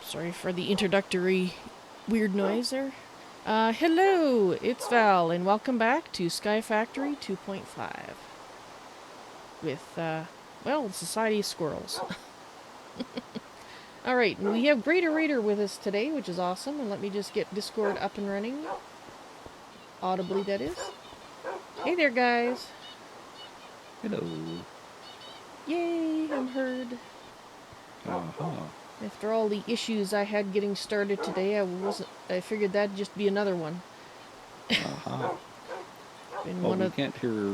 Sorry for the introductory weird noise there. Hello, it's Val, and welcome back to Sky Factory 2.5. With, well, the Society of Squirrels. Alright, we have Greater Raider with us today, which is awesome, and let me just get Discord up and running. Audibly, that is. Hey there, guys. Hello. Yay, I'm heard. After all the issues I had getting started today, I figured that'd just be another one. Well, we can't hear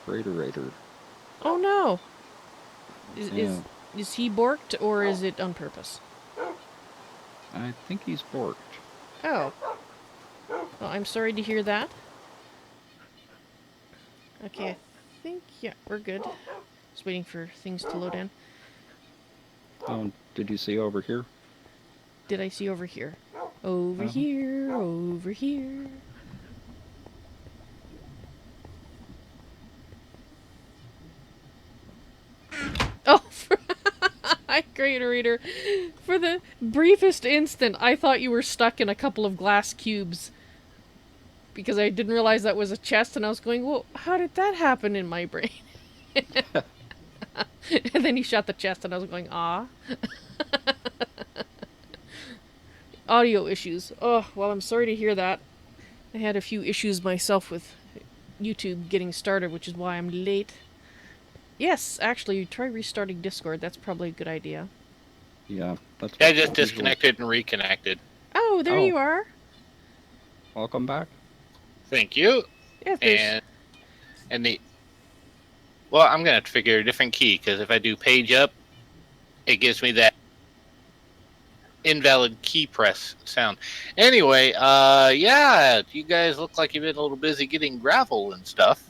Greater Raider. Oh no! Is he borked, or is it on purpose? I think he's borked. Oh. Well, I'm sorry to hear that. Okay, I think, yeah, we're good. Just waiting for things to load in. Oh, did you see over here? Did I see over here? Over here, over here. Oh, hi, Greater Reader. For the briefest instant, I thought you were stuck in a couple of glass cubes. Because I didn't realize that was a chest, and I was going, well, how did that happen in my brain? And then he shot the chest, and I was going, ah. Audio issues. Oh, well, I'm sorry to hear that. I had a few issues myself with YouTube getting started, which is why I'm late. Yes, actually, try restarting Discord. That's probably a good idea. Yeah, that's. I just disconnected and reconnected. Oh, there you are. Welcome back. Thank you. Yeah, and the. Well, I'm gonna have to figure a different key because if I do page up, it gives me that invalid key press sound. Anyway, yeah, you guys look like you've been a little busy getting gravel and stuff.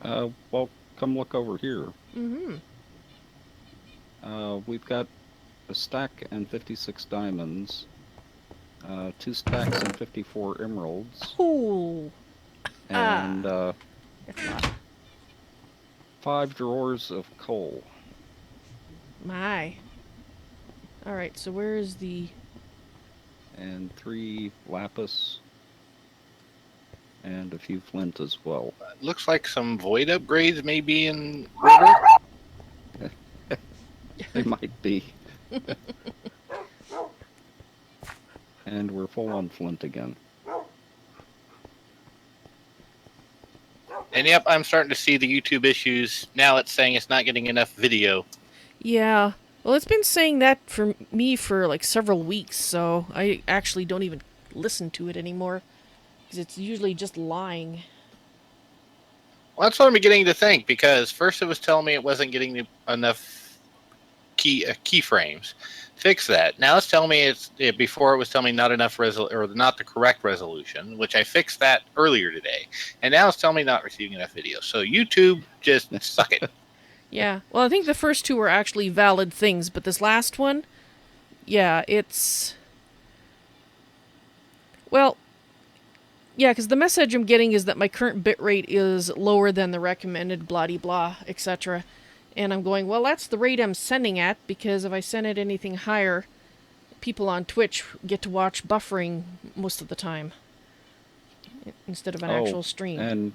Well, come look over here. Mm-hmm. We've got a stack and 56 diamonds, 2 stacks and 54 emeralds. Cool. And, That's a lot. 5 drawers of coal. My. Alright, so where is the... And 3 lapis. And a few flint as well. Looks like some void upgrades may be in order. They might be. And we're full on flint again. And yep, I'm starting to see the YouTube issues. Now it's saying it's not getting enough video. Yeah. Well, it's been saying that for me for like several weeks, so I actually don't even listen to it anymore. Because it's usually just lying. Well, that's what I'm beginning to think, because first it was telling me it wasn't getting enough keyframes. Fix that. Now it's telling me before it was telling me not enough or not the correct resolution, which I fixed that earlier today. And now it's telling me not receiving enough video. So YouTube, just suck it. Yeah. Well, I think the first two were actually valid things, but this last one, yeah, it's... Well, yeah, because the message I'm getting is that my current bitrate is lower than the recommended blah-de-blah, etc. And I'm going, well, that's the rate I'm sending at, because if I send it anything higher, people on Twitch get to watch buffering most of the time, instead of an actual stream. And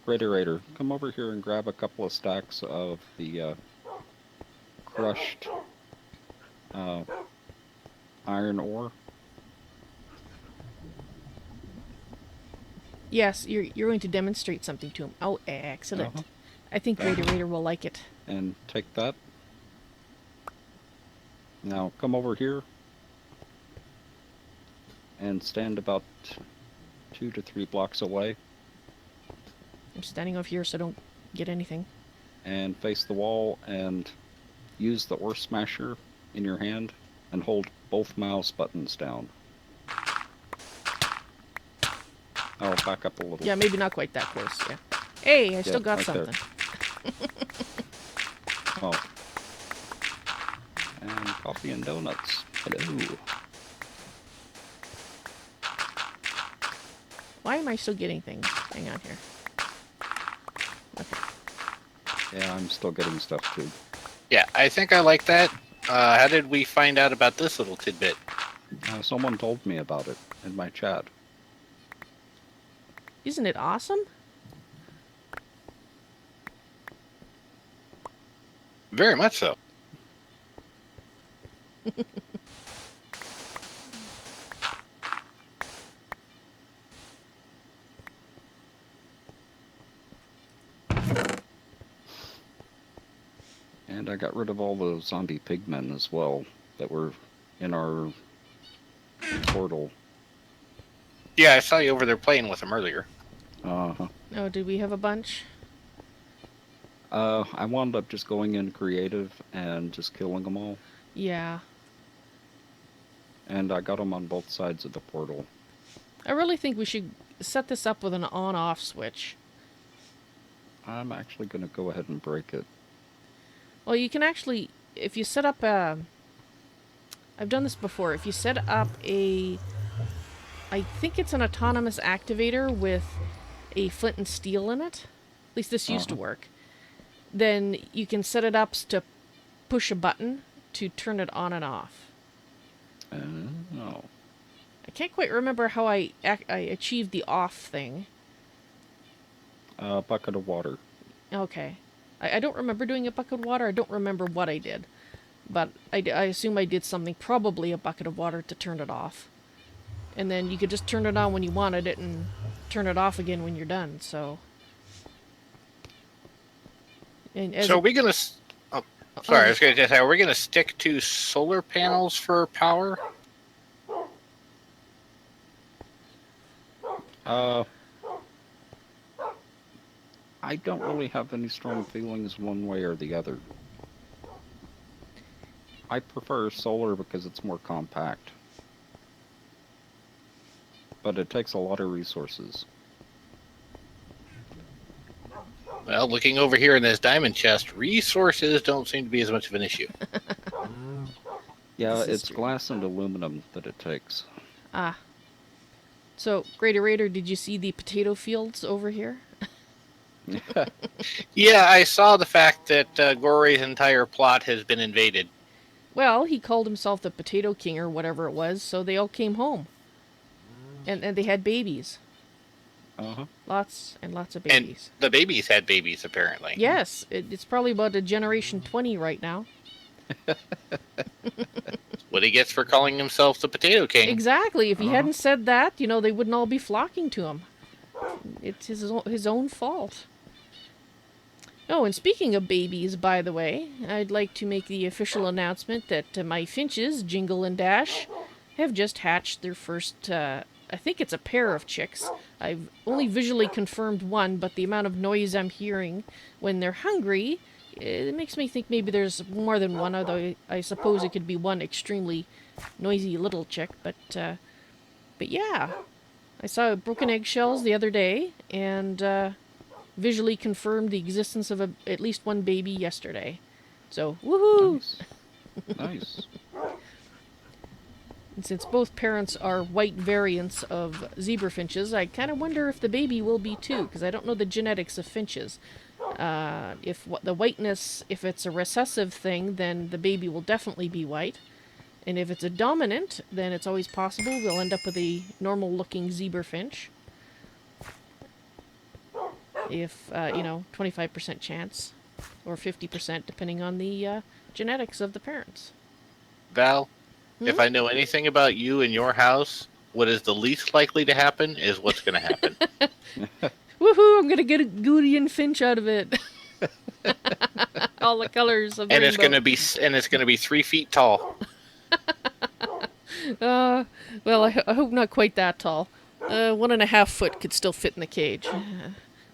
Greater Raider, come over here and grab a couple of stacks of the crushed iron ore. Yes, you're going to demonstrate something to him. Oh, excellent. I think Greater Raider will like it. And take that. Now come over here and stand about 2 to 3 blocks away. I'm standing over here so I don't get anything. And face the wall and use the ore smasher in your hand and hold both mouse buttons down. I'll back up a little. Yeah, maybe not quite that close, yeah. Hey, I still got something. Oh. And coffee and donuts. Hello. Why am I still getting things? Hang on here. Okay. Yeah, I'm still getting stuff too. Yeah, I think I like that. How did we find out about this little tidbit? Someone told me about it in my chat. Isn't it awesome? Very much so. And I got rid of all the zombie pigmen as well that were in our portal. Yeah, I saw you over there playing with them earlier. Uh-huh. Oh, did we have a bunch? I wound up just going in creative and just killing them all. Yeah. And I got them on both sides of the portal. I really think we should set this up with an on-off switch. I'm actually going to go ahead and break it. Well, you can actually, if you set up a... I've done this before. If you set up a... I think it's an autonomous activator with a flint and steel in it. At least this used to work. Then you can set it up to push a button to turn it on and off. Oh. I can't quite remember how I achieved the off thing. A bucket of water. Okay. I don't remember doing a bucket of water. I don't remember what I did. But I assume I did something, probably a bucket of water to turn it off. And then you could just turn it on when you wanted it and turn it off again when you're done, so... And So are we going to... Oh, sorry, I was going to say, are we going to stick to solar panels for power? I don't really have any strong feelings one way or the other. I prefer solar because it's more compact. But it takes a lot of resources. Well, looking over here in this diamond chest, resources don't seem to be as much of an issue. Yeah, This is it's true. glass and aluminum that it takes. Ah. So, Greater Raider, did you see the potato fields over here? Yeah, I saw the fact that Gory's entire plot has been invaded. Well, he called himself the Potato King or whatever it was, so they all came home. And they had babies. Uh-huh. Lots and lots of And babies. the babies had babies, apparently. Yes, it's probably about a generation 20 right now. What he gets for calling himself the Potato King. Exactly. If he Uh-huh. hadn't said that, they wouldn't all be flocking to him. It's his own fault. Oh, and speaking of babies, by the way, I'd like to make the official announcement that my finches, Jingle and Dash, have just hatched their first, I think it's a pair of chicks. I've only visually confirmed one, but the amount of noise I'm hearing when they're hungry, it makes me think maybe there's more than one, although I suppose it could be one extremely noisy little chick, but yeah. I saw broken eggshells the other day, and visually confirmed the existence of at least one baby yesterday. So, woohoo! Nice. Nice. And since both parents are white variants of zebra finches, I kind of wonder if the baby will be too, because I don't know the genetics of finches. If the whiteness, if it's a recessive thing, then the baby will definitely be white. And if it's a dominant, then it's always possible we'll end up with a normal-looking zebra finch. If, 25% chance, or 50% depending on the genetics of the parents. Val, if I know anything about you and your house, what is the least likely to happen is what's going to happen. Woohoo! I'm gonna get a Goodian finch out of it. All the colors of the And rainbow. it's going to be 3 feet tall. Well, I hope not quite that tall. 1.5 foot could still fit in the cage.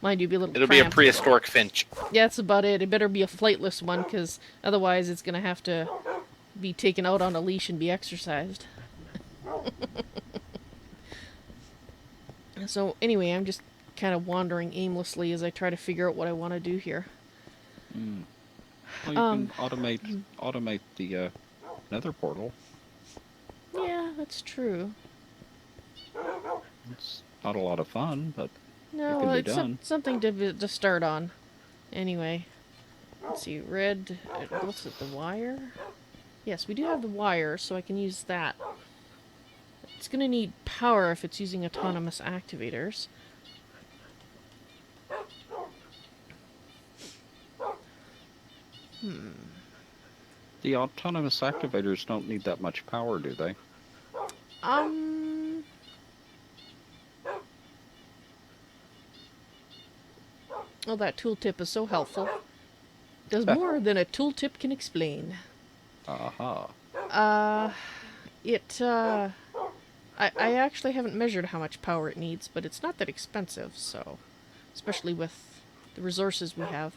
Mind you, be a little It'll be a cramped. prehistoric finch. Yeah, that's about it. It better be a flightless one, because otherwise it's gonna have to be taken out on a leash and be exercised. So anyway, I'm just kind of wandering aimlessly as I try to figure out what I want to do here. Well, you can automate the nether portal. Yeah, that's true. It's not a lot of fun, but No, it can be it's done. something to start on. Anyway, let's see. Red. What's it? The wire. Yes, we do have the wire, so I can use that. It's going to need power if it's using autonomous activators. The autonomous activators don't need that much power, do they? Um... Oh, that tooltip is so helpful. Does more than a tooltip can explain. Aha. I actually haven't measured how much power it needs, but it's not that expensive, so... Especially with the resources we have.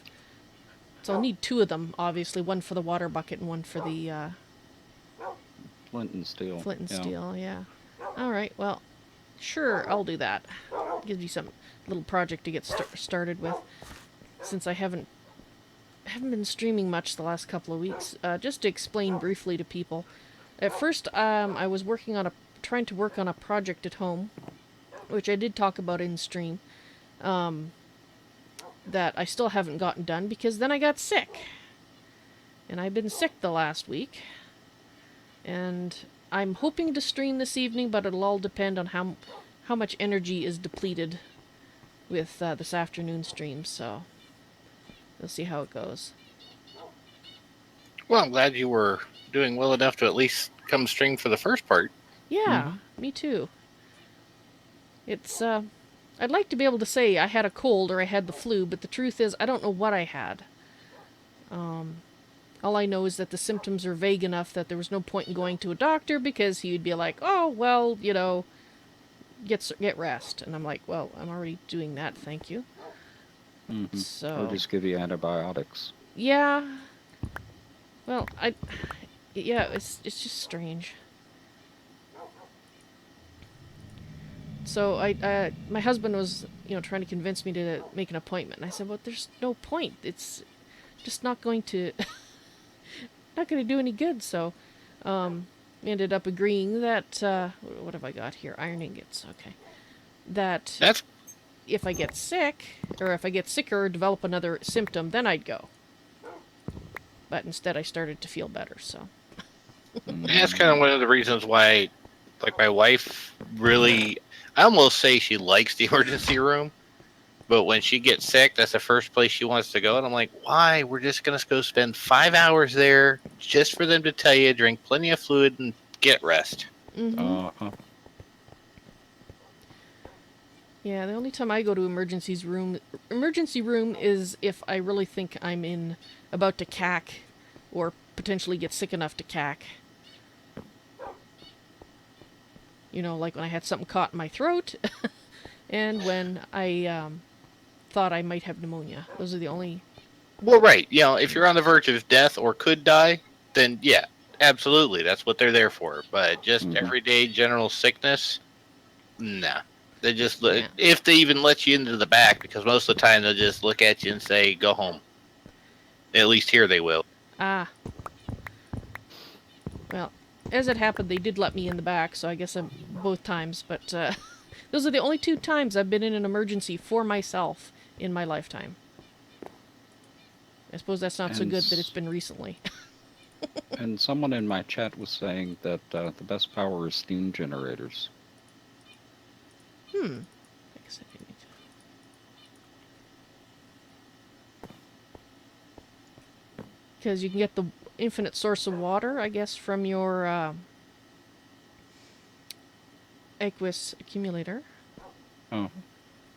So I'll need 2 of them, obviously. One for the water bucket and one for the, Flint and steel. flint and Yeah. steel, yeah. Alright, well, sure, I'll do that. Gives me some little project to get started with. Since I haven't been streaming much the last couple of weeks. Just to explain briefly to people. At first, I was trying to work on a project at home, which I did talk about in stream, that I still haven't gotten done because then I got sick. And I've been sick the last week. And I'm hoping to stream this evening, but it'll all depend on how much energy is depleted with this afternoon stream, so we'll see how it goes. Well, I'm glad you were doing well enough to at least come stream for the first part. Yeah, me too. It's, I'd like to be able to say I had a cold or I had the flu, but the truth is I don't know what I had. All I know is that the symptoms are vague enough that there was no point in going to a doctor because he would be like, oh, well, you know, get rest. And I'm like, well, I'm already doing that, thank you. Mm-hmm. So... Or just give you antibiotics. Yeah. Well, yeah, it's just strange. So my husband was, trying to convince me to make an appointment. And I said, well, there's no point. It's just not going to, not going to do any good. So, we ended up agreeing that, what have I got here? Iron ingots. Okay. That That's if I get sick, or if I get sicker or develop another symptom, then I'd go. But instead I started to feel better, so. that's kind of one of the reasons why, like, my wife really, I almost say she likes the emergency room, but when she gets sick, that's the first place she wants to go. And I'm like, why? We're just going to go spend 5 hours there just for them to tell you drink plenty of fluid and get rest. Mm-hmm. Uh-huh. Yeah, the only time I go to emergency room is if I really think I'm about to cack, or potentially get sick enough to cack. Like when I had something caught in my throat, and when I thought I might have pneumonia. Those are the only... Well, right. If you're on the verge of death or could die, then yeah, absolutely. That's what they're there for. But just everyday general sickness, nah. They just, if they even let you into the back, because most of the time they'll just look at you and say, go home. At least here they will. Ah. Well, as it happened, they did let me in the back, so I guess both times, but those are the only 2 times I've been in an emergency for myself in my lifetime. I suppose that's not so good that it's been recently. And someone in my chat was saying that the best power is steam generators. I guess I need to... Because you can get the infinite source of water, I guess, from your aqueous accumulator. Oh.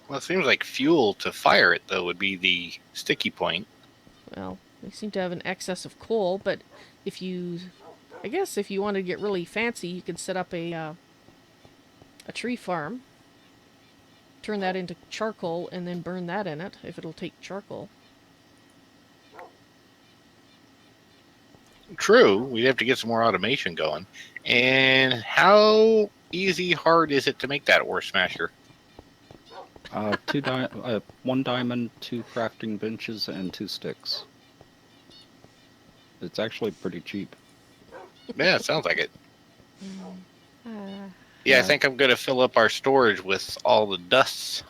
Well, it seems like fuel to fire it, though, would be the sticky point. Well, we seem to have an excess of coal, but I guess if you want to get really fancy, you could set up a tree farm, turn that into charcoal, and then burn that in it, if it'll take charcoal. True, we'd have to get some more automation going. And how easy, hard is it to make that ore smasher? 1 diamond, 2 crafting benches, and 2 sticks. It's actually pretty cheap. Yeah, it sounds like it. Yeah, I think I'm going to fill up our storage with all the dusts.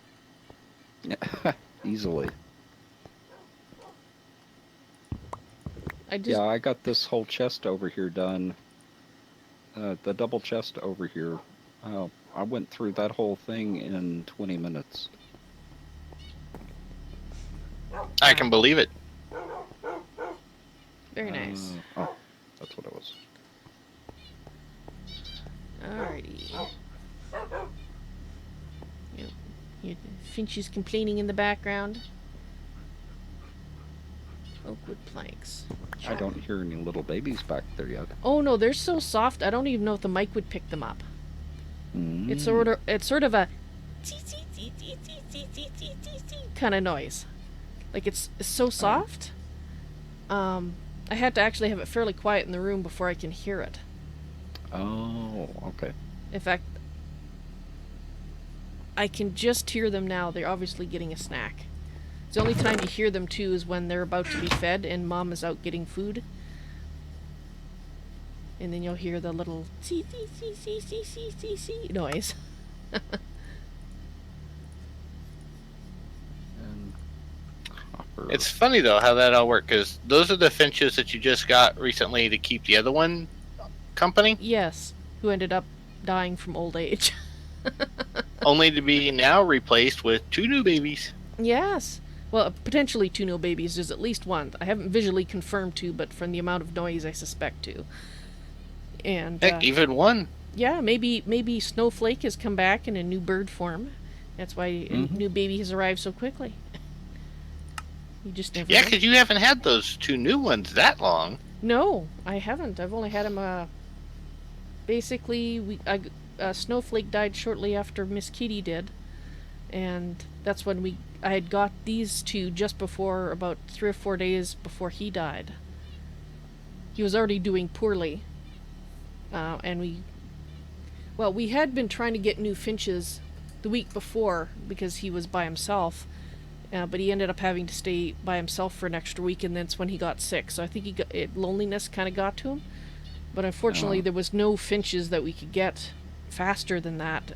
Easily. I just Yeah, I got this whole chest over here done. The double chest over here. I went through that whole thing in 20 minutes. I can believe it. very nice. Oh, that's what it was. Alrighty. Yep. Finch is complaining in the background. Oakwood planks. I don't hear any little babies back there yet. Oh no, they're so soft. I don't even know if the mic would pick them up. Mm. It's sort of a kind of noise. Like it's so soft. I had to actually have it fairly quiet in the room before I can hear it. Oh, okay. In fact, I can just hear them now. They're obviously getting a snack. The only time you hear them too is when they're about to be fed and Mom is out getting food. And then you'll hear the little noise. And copper. It's funny though how that all worked, because those are the finches that you just got recently to keep the other one company, Yes, who ended up dying from old age. only to be now replaced with 2 new babies. Yes. Well, potentially 2 new babies. There's at least one. I haven't visually confirmed 2, but from the amount of noise, I suspect 2. And Heck, even 1. yeah, maybe Snowflake has come back in a new bird form. That's why a new baby has arrived so quickly. You just never Yeah, know. because you haven't had those 2 new ones that long. No, I haven't. I've only had him. Basically, Snowflake died shortly after Miss Kitty did, and that's when I had got these 2 just before, about 3 or 4 days before he died. He was already doing poorly, and we had been trying to get new finches the week before because he was by himself. But he ended up having to stay by himself for an extra week, and that's when he got sick. So I think loneliness kind of got to him. But unfortunately, there was no finches that we could get faster than that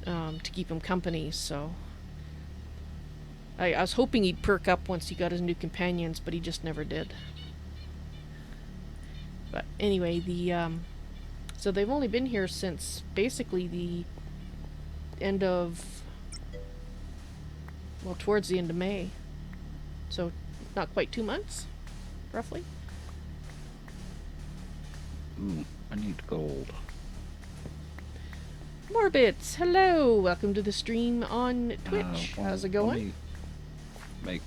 to keep him company. So I was hoping he'd perk up once he got his new companions, but he just never did. But anyway, so they've only been here since basically the end of... Well, towards the end of May. So, not quite 2 months, roughly. I need gold. Morbits, hello! Welcome to the stream on Twitch. Well, How's it let going? me make...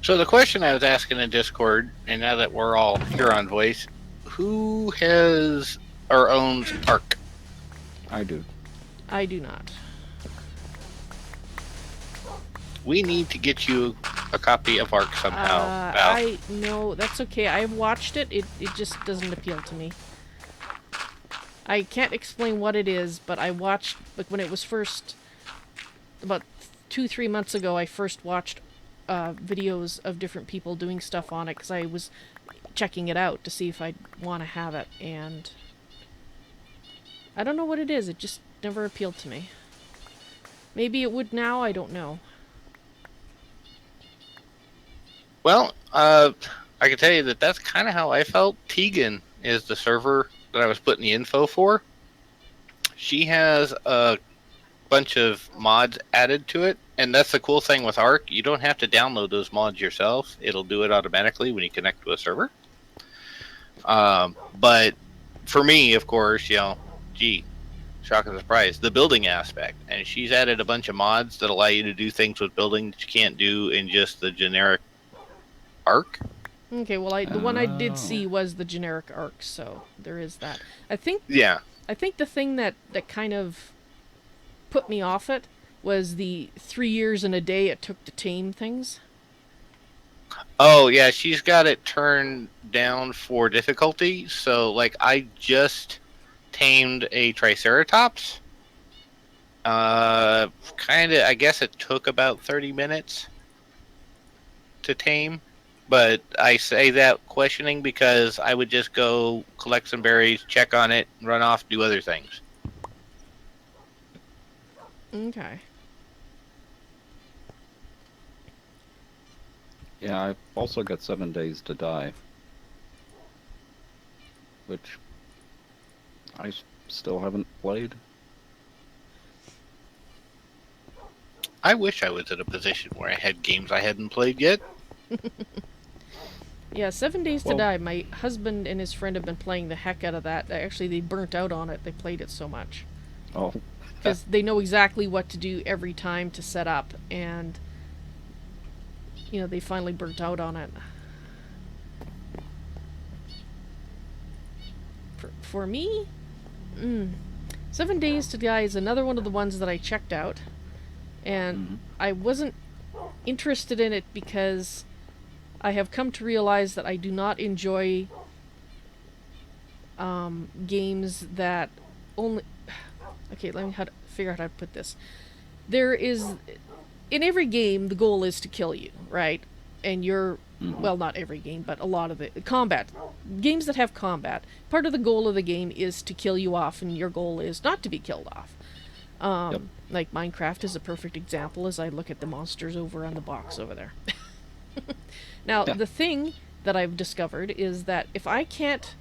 So the question I was asking in Discord, and now that we're all here on voice, who has or owns Arc? I do. I do not. We need to get you a copy of Arc somehow, Val. No, that's okay. I've watched it. It just doesn't appeal to me. I can't explain what it is, but I watched, like, when it was first, about 2-3 months ago, I first watched videos of different people doing stuff on it, because I was checking it out to see if I'd want to have it, and I don't know what it is. It just never appealed to me. Maybe it would now, I don't know. Well, I can tell you that that's kind of how I felt. Tegan is the server that I was putting the info for. She has a bunch of mods added to it, and that's the cool thing with Arc. You don't have to download those mods yourself. It'll do it automatically when you connect to a server. But for me, of course, shock and surprise, the building aspect. And she's added a bunch of mods that allow you to do things with building that you can't do in just the generic Arc. Okay, well, the one I did see was the generic Arc, so there is that. I think the thing that kind of put me off it was the 3 years and a day it took to tame things. Oh, yeah, she's got it turned down for difficulty. So, like, I just tamed a Triceratops. I guess it took about 30 minutes to tame. But I say that questioning because I would just go collect some berries, check on it, run off, do other things. Okay. Yeah, I've also got 7 Days to Die, which still haven't played. I wish I was in a position where I had games I hadn't played yet. Yeah, 7 Days to Well, Die. My husband and his friend have been playing the heck out of that. Actually, they burnt out on it. They played it so much. oh, Because they know exactly what to do every time to set up, and, they finally burnt out on it. For me, 7 Days to Die is another one of the ones that I checked out, and I wasn't interested in it because I have come to realize that I do not enjoy games that only. Okay, let me figure out how to put this. There is, in every game, the goal is to kill you, right? And you're, well, not every game, but a lot of the combat games that have combat. Part of the goal of the game is to kill you off, and your goal is not to be killed off. Yep. Like Minecraft is a perfect example as I look at the monsters over on the box over there. Now, Yeah. the thing that I've discovered is that if I can't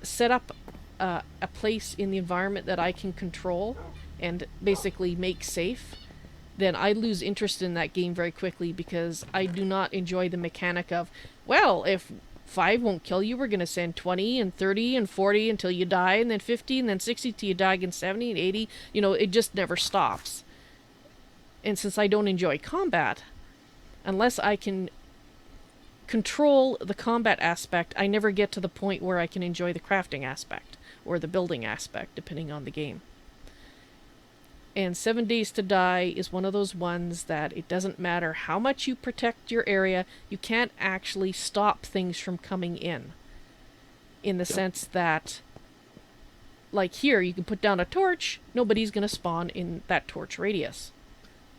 set up a place in the environment that I can control and basically make safe, then I lose interest in that game very quickly because I do not enjoy the mechanic of, well, if 5 won't kill you, we're going to send 20 and 30 and 40 until you die, and then 50 and then 60 till you die again, 70 and 80. It just never stops. And since I don't enjoy combat, unless I can control the combat aspect, I never get to the point where I can enjoy the crafting aspect or the building aspect, depending on the game. And 7 Days to Die is one of those ones that it doesn't matter how much you protect your area, you can't actually stop things from coming in. In the sense that, like here, you can put down a torch, nobody's going to spawn in that torch radius.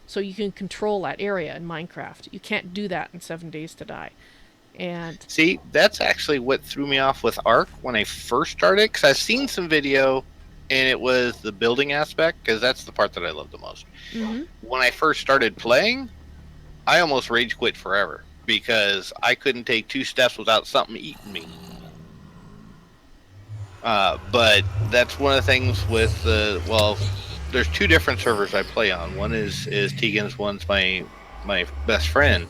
So you can control that area in Minecraft. You can't do that in 7 Days to Die. And See, that's actually what threw me off with Ark when I first started, because I've seen some video, and it was the building aspect, because that's the part that I love the most. When I first started playing, I almost rage quit forever, because I couldn't take 2 steps without something eating me. But that's one of the things with there's 2 different servers I play on. One is Tegan's, one's my best friend.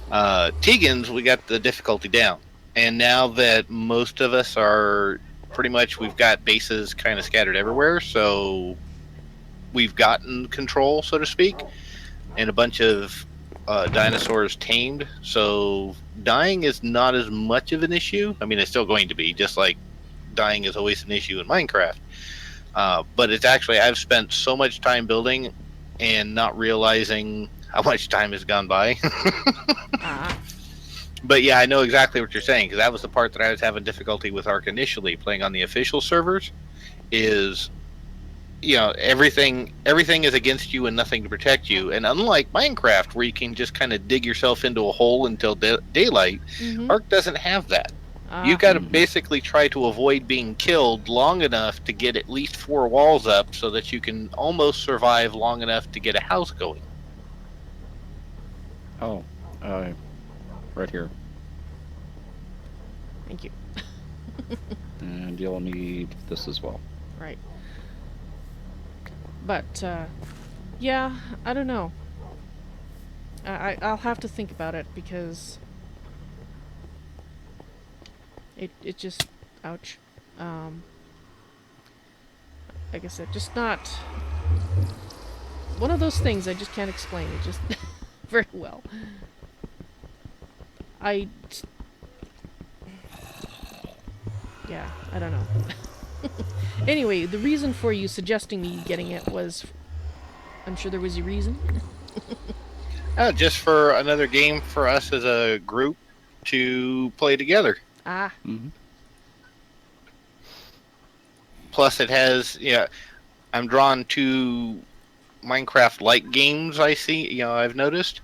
Tegan's, we got the difficulty down, and now that most of us are pretty much, we've got bases kind of scattered everywhere, so we've gotten control, so to speak, and a bunch of dinosaurs tamed, so dying is not as much of an issue. I mean, it's still going to be, just like dying is always an issue in Minecraft. But it's actually, I've spent so much time building and not realizing how much time has gone by. But yeah, I know exactly what you're saying, because that was the part that I was having difficulty with Ark initially, playing on the official servers, is, everything is against you and nothing to protect you. And unlike Minecraft, where you can just kind of dig yourself into a hole until daylight, Ark doesn't have that. You got to basically try to avoid being killed long enough to get at least 4 walls up so that you can almost survive long enough to get a house going. Oh, right here. Thank you. And you'll need this as well. Right. But, yeah, I don't know. I'll have to think about it because it just, ouch. Like I said, just not one of those things I just can't explain. It just very well. Yeah, I don't know. Anyway, the reason for you suggesting me getting it was, I'm sure there was a reason. Just for another game for us as a group to play together. Plus, it has, I'm drawn to Minecraft-like games. I've noticed,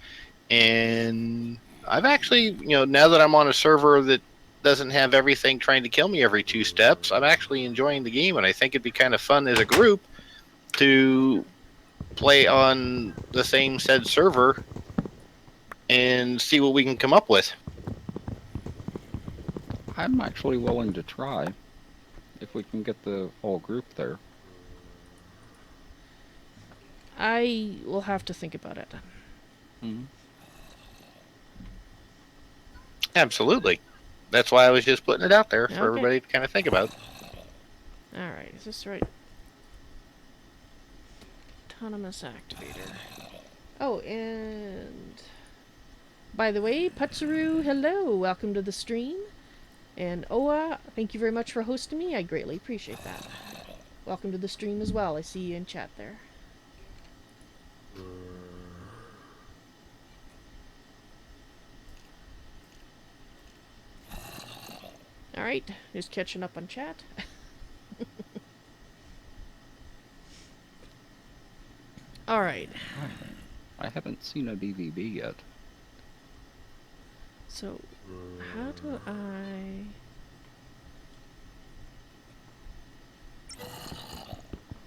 and I've actually, now that I'm on a server that doesn't have everything trying to kill me every 2 steps, I'm actually enjoying the game, and I think it'd be kind of fun as a group to play on the same said server and see what we can come up with. I'm actually willing to try if we can get the whole group there. I will have to think about it. Mm-hmm. Absolutely. That's why I was just putting it out there for Okay. everybody to kind of think about. Alright, is this right? Autonomous activator. Oh, and by the way, Putsuru, hello, welcome to the stream. And Oa, thank you very much for hosting me. I greatly appreciate that. Welcome to the stream as well. I see you in chat there. Alright, just catching up on chat. Alright. I haven't seen a DVB yet. So, how do I...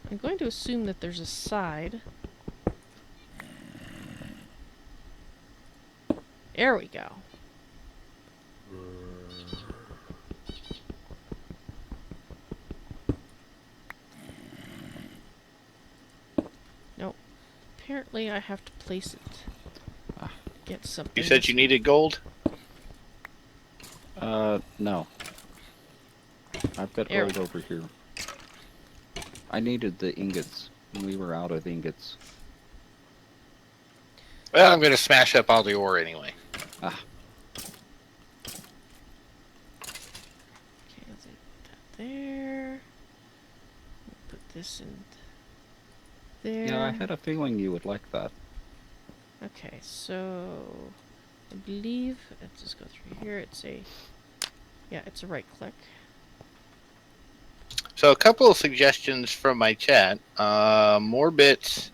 I'm going to assume that there's a side. There we go. Nope. Apparently I have to place it. Get something. You said you needed gold? No. I've got There we gold over here. I needed the ingots, and we were out of ingots. Well, I'm going to smash up all the ore anyway. Ah. Okay, let's put that there. Put this in there. Yeah, I had a feeling you would like that. Okay, so I believe let's just go through here. It's a right click. So a couple of suggestions from my chat. More bits,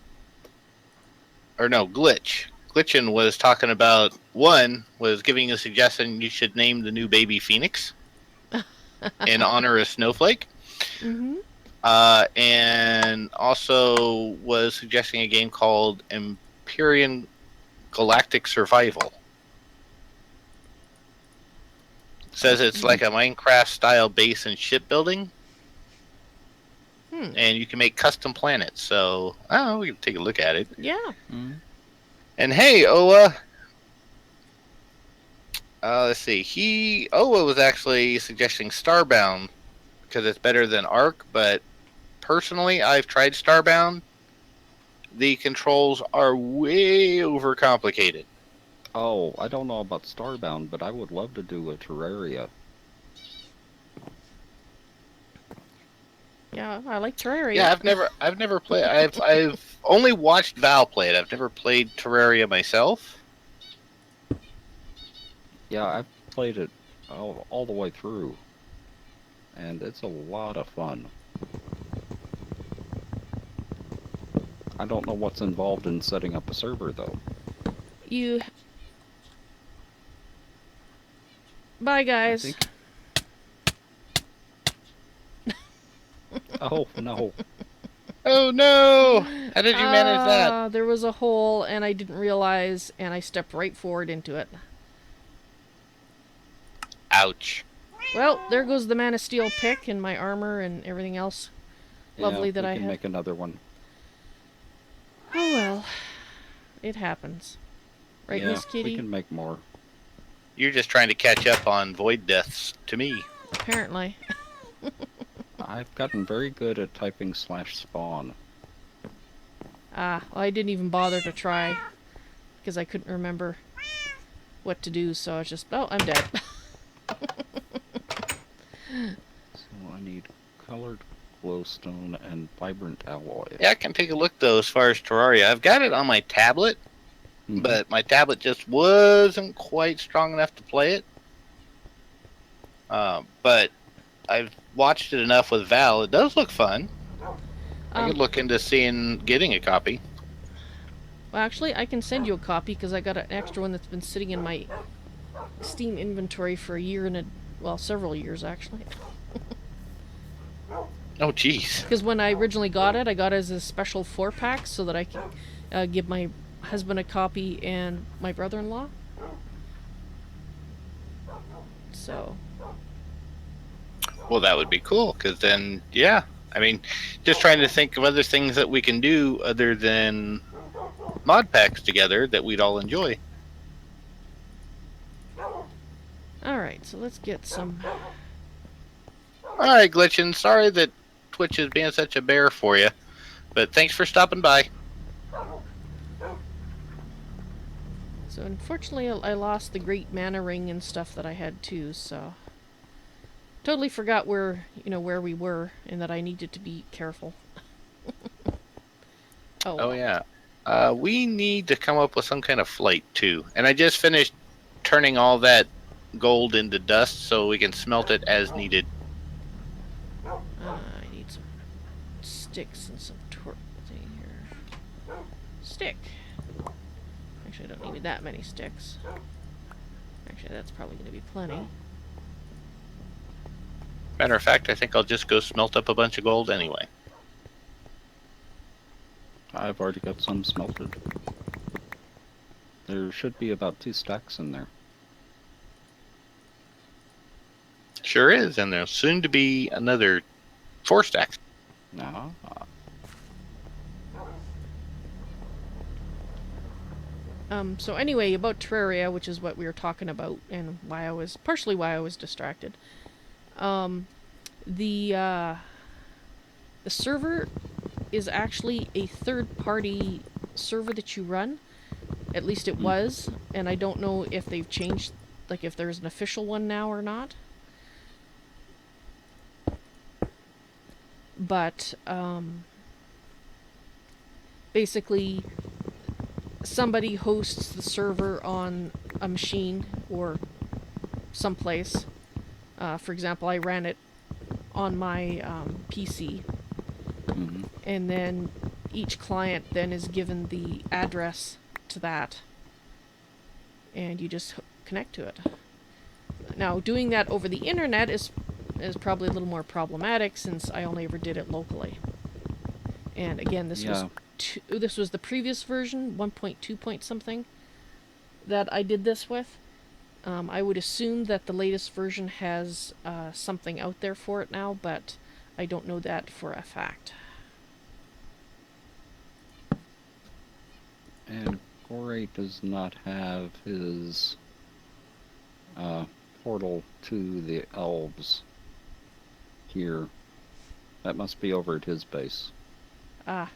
or no, Glitch. Glitchin was talking about, one was giving a suggestion you should name the new baby Phoenix in honor of Snowflake. Mm-hmm. And also was suggesting a game called Empyrean Galactic Survival. Says it's like a Minecraft style base and shipbuilding. And you can make custom planets. So, we can take a look at it. Yeah. Mm. And hey, Oa. Let's see. Oa was actually suggesting Starbound because it's better than Ark, but personally, I've tried Starbound. The controls are way overcomplicated. Oh, I don't know about Starbound, but I would love to do a Terraria. Yeah, I like Terraria. Yeah, I've never played. I've only watched Val play it. I've never played Terraria myself. Yeah, I've played it all the way through, and it's a lot of fun. I don't know what's involved in setting up a server, though. Bye, guys. Oh, no. Oh, no! How did you manage that? There was a hole, and I didn't realize, and I stepped right forward into it. Ouch. Well, there goes the Man of Steel pick and my armor and everything else. Lovely that I we can had. make another one. Oh, well. It happens. Right, Yeah, Miss Kitty? we can make more. You're just trying to catch up on void deaths to me. Apparently. I've gotten very good at typing /spawn. Well, I didn't even bother to try. Because I couldn't remember what to do, so I was just, I'm dead. So I need colored glowstone and vibrant alloy. Yeah, I can take a look, though, as far as Terraria. I've got it on my tablet, but my tablet just wasn't quite strong enough to play it. But I've watched it enough with Val. It does look fun. I could look into getting a copy. Well, actually, I can send you a copy because I got an extra one that's been sitting in my Steam inventory for a year and several years, actually. Oh, jeez. Because when I originally got it as a special 4-pack so that I could give my husband a copy and my brother-in-law. So, Well, that would be cool, because then, yeah. I mean, just trying to think of other things that we can do other than mod packs together that we'd all enjoy. alright, so let's get some... All right, Glitchin, sorry that Twitch is being such a bear for you, but thanks for stopping by. So unfortunately I lost the great mana ring and stuff that I had too, so... Totally forgot where, where we were, and that I needed to be careful. Oh, well. Yeah. We need to come up with some kind of flight, too. And I just finished turning all that gold into dust so we can smelt it as needed. I need some sticks and some thing here. Stick. Actually, I don't need that many sticks. Actually, that's probably going to be plenty. Matter of fact, I think I'll just go smelt up a bunch of gold anyway. I've already got some smelted. There should be about 2 stacks in there. Sure is, and there's soon to be another 4 stacks. No. So anyway, about Terraria, which is what we were talking about, and partially why I was distracted. The server is actually a third-party server that you run. At least it was, and I don't know if they've changed, like if there's an official one now or not. But, basically, somebody hosts the server on a machine or someplace. For example, I ran it on my PC. Mm-hmm. And then each client then is given the address to that. And you just connect to it. Now, doing that over the internet is probably a little more problematic since I only ever did it locally. And again, this was the previous version, 1.2 point something, that I did this with. I would assume that the latest version has something out there for it now, but I don't know that for a fact. And Corey does not have his portal to the elves here. That must be over at his base. Ah.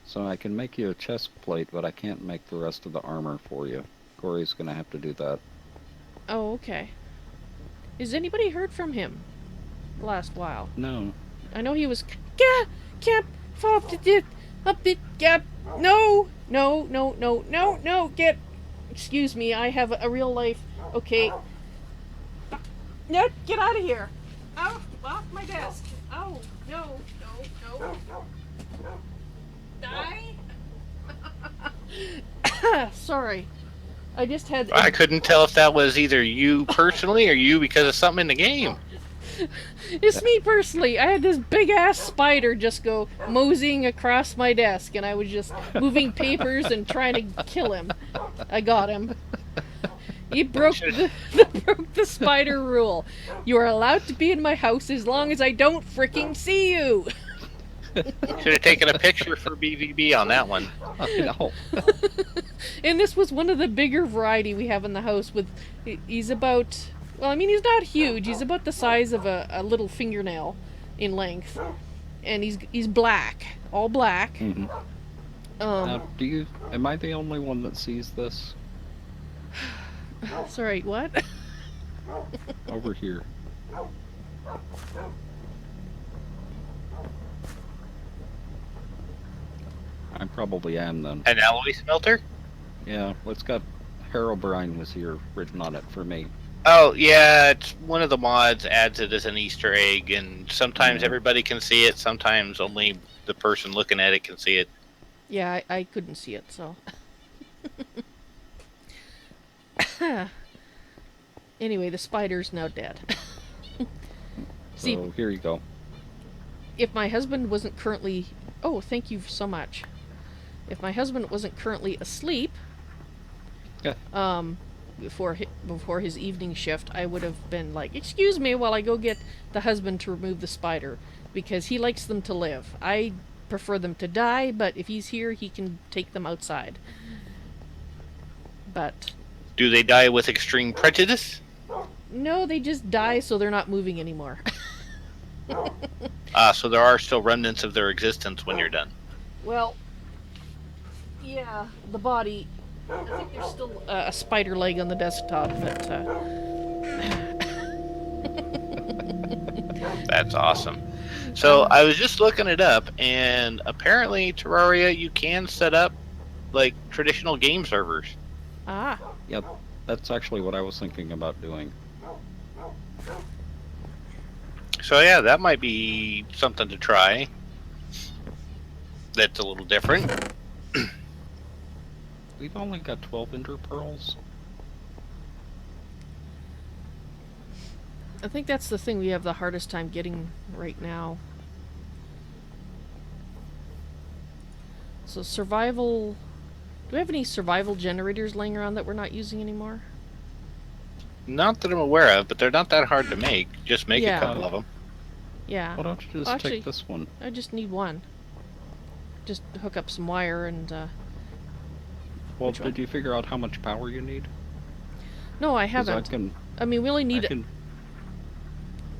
So I can make you a chest plate, but I can't make the rest of the armor for you. Corey's gonna have to do that. Oh, okay. Has anybody heard from him the last while? No. I know he was... Can't fall up the gap. No, get... Excuse me, I have a real life... Okay. No, get out of here. Off my desk. Oh, no. Die? Sorry. I just had... I couldn't tell if that was either you personally or you because of something in the game. It's me personally. I had this big-ass spider just go moseying across my desk, and I was just moving papers and trying to kill him. I got him. You broke the spider rule. You are allowed to be in my house as long as I don't freaking see you. Should have taken a picture for BVB on that one. I know. And this was one of the bigger variety we have in the house. He's about... Well, I mean, he's not huge. He's about the size of a little fingernail in length. And he's black. All black. Mm-hmm. Now, am I the only one that sees this? Sorry, what? Over here. I probably am then. An alloy smelter? Yeah, it's got Herobrine was here written on it for me. Oh, yeah, it's one of the mods adds it as an Easter egg, and sometimes everybody can see it, sometimes only the person looking at it can see it. Yeah, I couldn't see it, so... Anyway, the spider's now dead. See, So here you go. if my husband wasn't currently... Oh, thank you so much. If my husband wasn't currently asleep, Yeah. before his evening shift, I would have been like, "Excuse me while I go get the husband to remove the spider," because he likes them to live. I prefer them to die, but if he's here, he can take them outside. But Do they die with extreme prejudice? no, they just die so they're not moving anymore. So there are still remnants of their existence when you're done. Well, yeah, the body. I think there's still a spider leg on the desktop, but That's awesome. So I was just looking it up, and apparently Terraria, you can set up like traditional game servers. ah, Yep, that's actually what I was thinking about doing. So yeah, that might be something to try. That's a little different. We've only got 12 ender pearls. I think that's the thing we have the hardest time getting right now. So survival. Do we have any survival generators laying around that we're not using anymore? Not that I'm aware of, but they're not that hard to make. Just make Yeah. a couple of them. Yeah. Why don't you just Actually, take this one? I just need one. Just hook up some wire and, Well, which one? did you figure out how much power you need? No, I 'Cause haven't. I mean, we only need I can,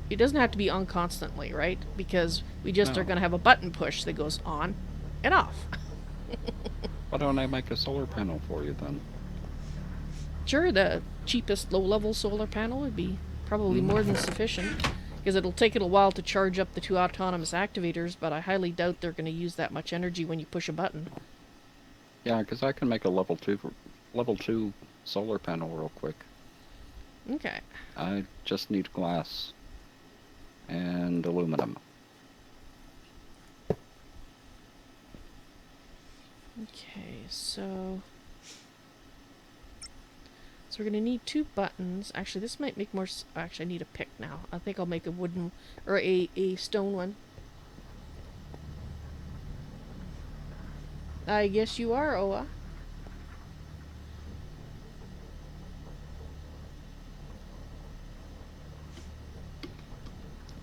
it doesn't have to be on constantly, right? Because we just No. are going to have a button push that goes on and off. why don't I make a solar panel for you then? Sure, the cheapest low-level solar panel would be probably more than sufficient, because it'll take it a while to charge up the 2 autonomous activators, but I highly doubt they're going to use that much energy when you push a button. Yeah, because I can make a level 2 solar panel real quick. Okay. I just need glass and aluminum. Okay, so we're going to need 2 buttons. Actually, this might make more actually, I need a pick now. I think I'll make a wooden or a stone one. I guess you are, Oa.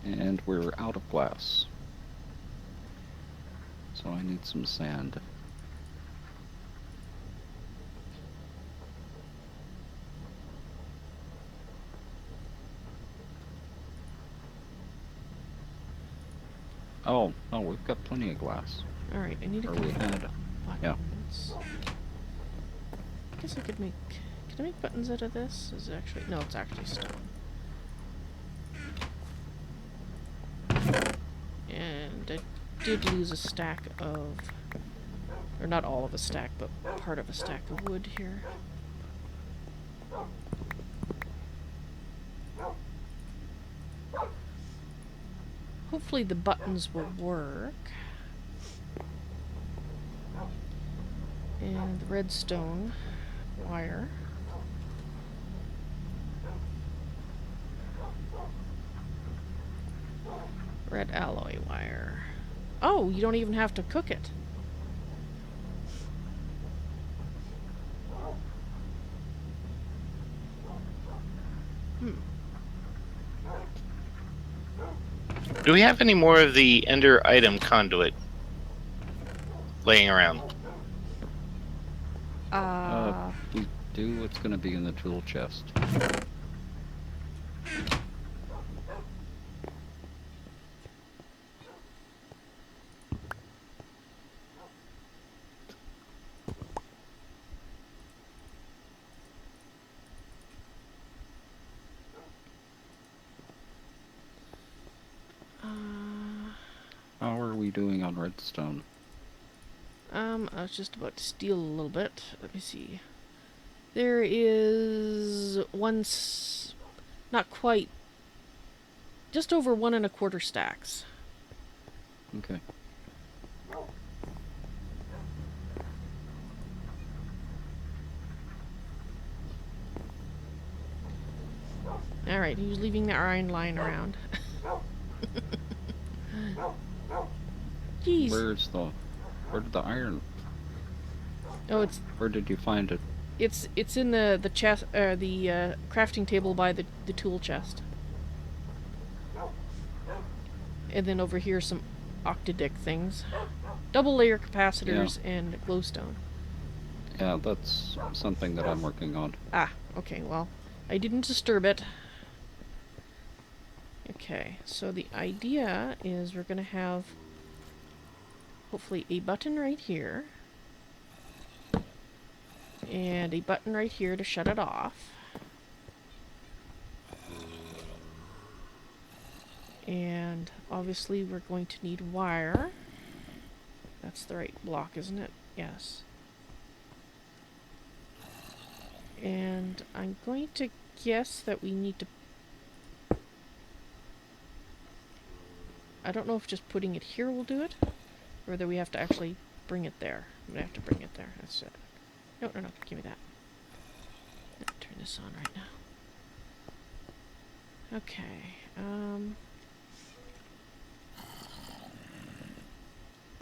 And we're out of glass. So I need some sand. Oh, no, we've got plenty of glass. Alright, I need a Or we couple had. Yeah. buttons. I guess I could make... Can I make buttons out of this? Is it actually... No, it's actually stone. And I did lose a stack of... Or not all of a stack, but part of a stack of wood here. Hopefully the buttons will work. And the redstone wire. Red alloy wire. Oh, you don't even have to cook it. Do we have any more of the Ender item conduit laying around? We do. It's going to be in the tool chest. How are we doing on redstone? I was just about to steal a little bit. Let me see. There is not quite, just over 1 1/4 stacks. Okay. Alright, who's leaving the iron lying around? Jeez. Where did the iron? Oh, it's... Where did you find it? It's in the chest, the crafting table by the tool chest. And then over here some octadic things. Double layer capacitors and glowstone. Yeah, that's something that I'm working on. Ah, okay, well, I didn't disturb it. Okay, so the idea is we're gonna have hopefully a button right here. And a button right here to shut it off. And obviously we're going to need wire. That's the right block, isn't it? Yes. And I'm going to guess that we need to... I don't know if just putting it here will do it, or whether we have to actually bring it there. I'm going to have to bring it there. That's it. No, no, no. Give me that. Turn this on right now. Okay.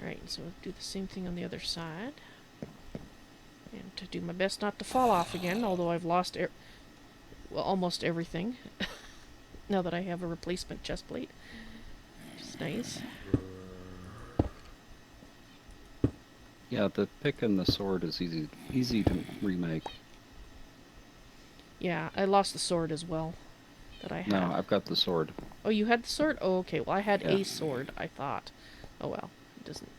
Alright, so we'll do the same thing on the other side. And to do my best not to fall off again, although I've lost well, almost everything. Now that I have a replacement chest plate. Which is nice. Yeah, the pick and the sword is easy to remake. Yeah, I lost the sword as well. That I had. No, I've got the sword. Oh, you had the sword? Oh, okay. Well, I had Yeah. a sword, I thought. Oh well, it doesn't.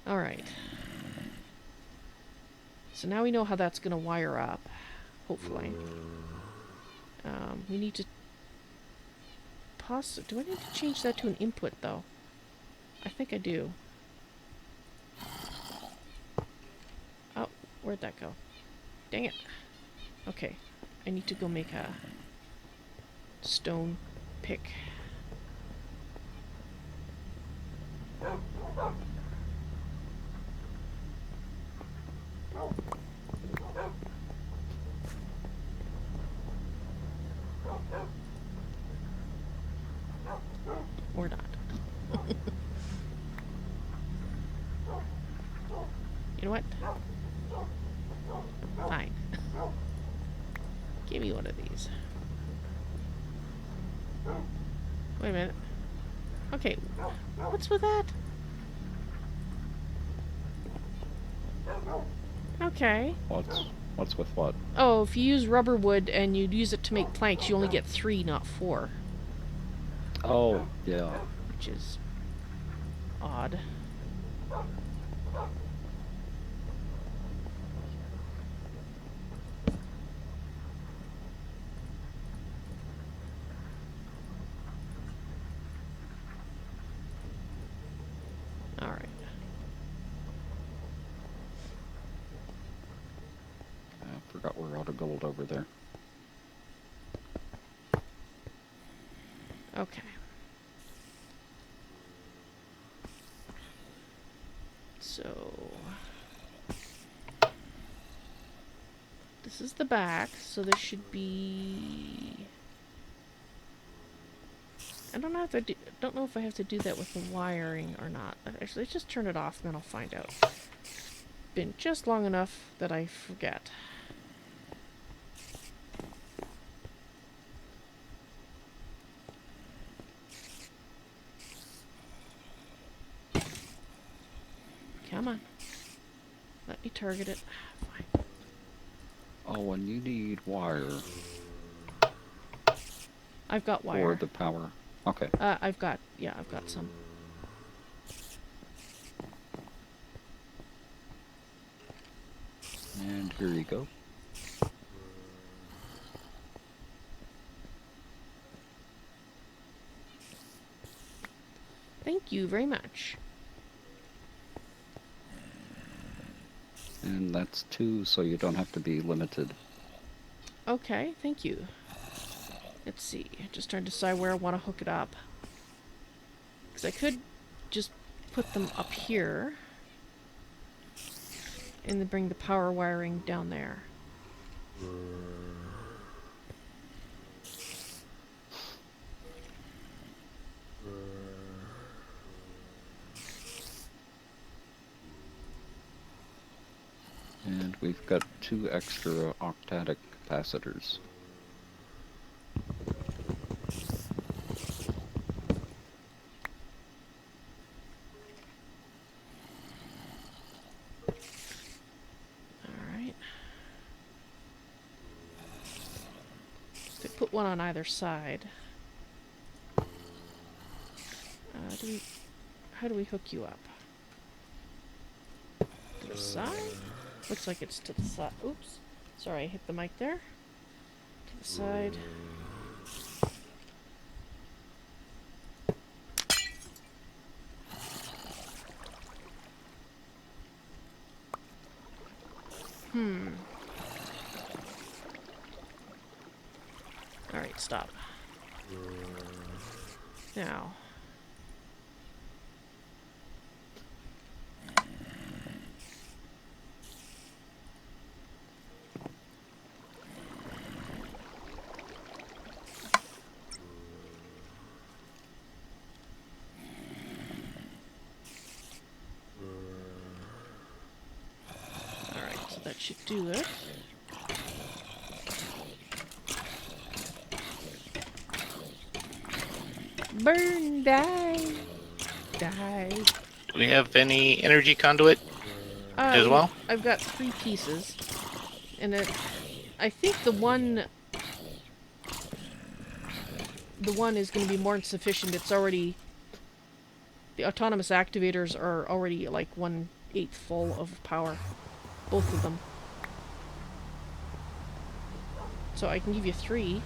Alright. So now we know how that's going to wire up. Hopefully. We need to... do I need to change that to an input, though? I think I do. Oh, where'd that go? Dang it. Okay. I need to go make a stone pick. Or not. You know what? Fine. Give me one of these. Wait a minute. Okay, what's with that? Okay. What's with what? Oh, if you use rubber wood and you use it to make planks, you only get 3, not 4. Oh, yeah. Which is odd. Alright. I forgot we're out of gold over there. Okay. So... this is the back, so there should be... I don't know if I have to do that with the wiring or not. Actually, let's just turn it off and then I'll find out. Been just long enough that I forget. Come on. Let me target it. Fine. Oh, and you need wire I've got wire. for the power. Okay. I've got some. And here you go. Thank you very much. And that's 2, so you don't have to be limited. Okay, thank you. Let's see. Just trying to decide where I want to hook it up. Because I could just put them up here. And then bring the power wiring down there. we've got 2 extra octatic capacitors. Alright. They put one on either side. How do we hook you up? To the side? Looks like it's to the side. Oops. Sorry, I hit the mic there. To the side. Alright, stop. Now. Alright, so that should do it. Burn, die, die. Do we have any energy conduit as well? I've got 3 pieces, and I think the one is going to be more than sufficient. It's already, the autonomous activators are already like 1/8 full of power, both of them. So I can give you 3.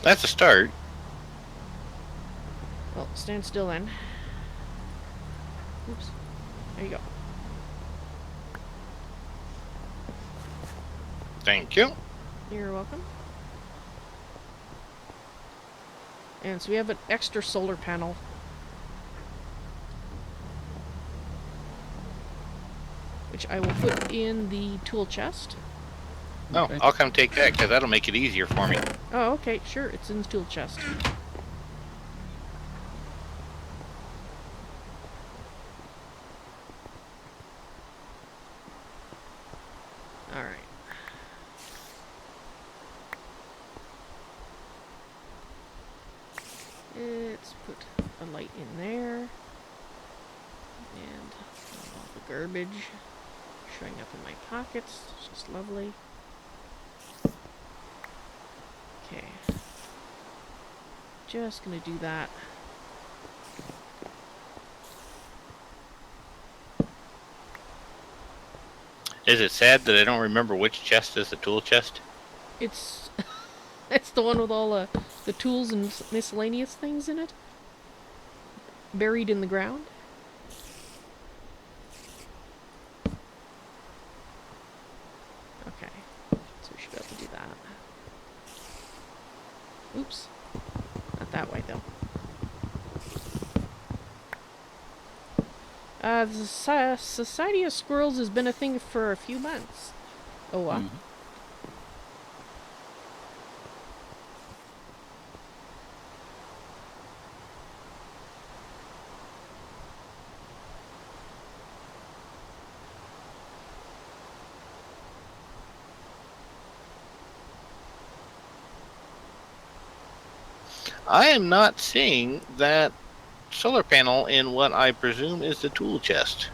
That's a start. Well, stand still then. Oops. There you go. Thank you. You're welcome. And so we have an extra solar panel. Which I will put in the tool chest. Oh, Okay. I'll come take that because that'll make it easier for me. Oh, okay, sure, it's in the tool chest. Alright. Let's put a light in there. And all the garbage showing up in my pockets. It's just lovely. Okay. Just gonna do that. Is it sad that I don't remember which chest is the tool chest? It's it's the one with all the tools and miscellaneous things in it. Buried in the ground. Okay. So we should be able to do that. Oops. Not that way, though. The Society of Squirrels has been a thing for a few months. Oh, Mhm. I am not seeing that solar panel in what I presume is the tool chest.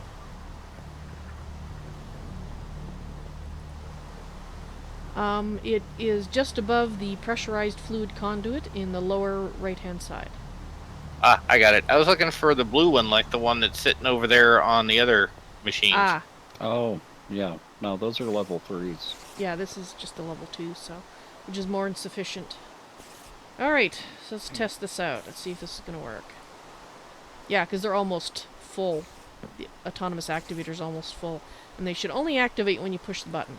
It is just above the pressurized fluid conduit in the lower right-hand side. Ah, I got it. I was looking for the blue one, like the one that's sitting over there on the other machines. Ah, Oh, yeah. No, those are level 3s. yeah, this is just a level 2, so, which is more than sufficient. Alright, so let's test this out. Let's see if this is going to work. Yeah, because they're almost full. The autonomous activator's almost full. And they should only activate when you push the button.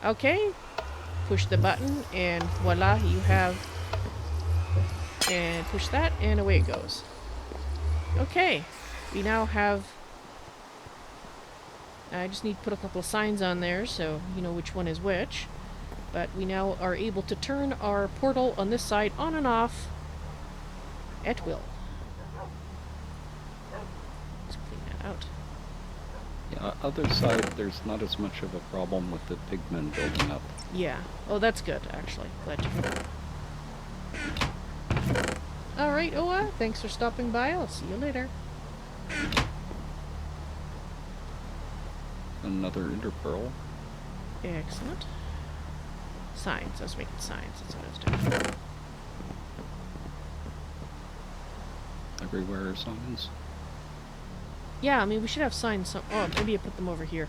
Okay. Push the button, and voila, you have... And push that, and away it goes. Okay. We now have... I just need to put a couple of signs on there so you know which one is which. But we now are able to turn our portal on this side on and off at will. Let's clean that out. Yeah, other side, there's not as much of a problem with the pigmen building up. Yeah. Oh, that's good, actually. Glad to hear that. Alright, Oa, thanks for stopping by. I'll see you later. Another ender pearl. Excellent. Signs. I was making signs. That's what I was doing. Everywhere are signs. Yeah, I mean, we should have signs. Oh, maybe I put them over here.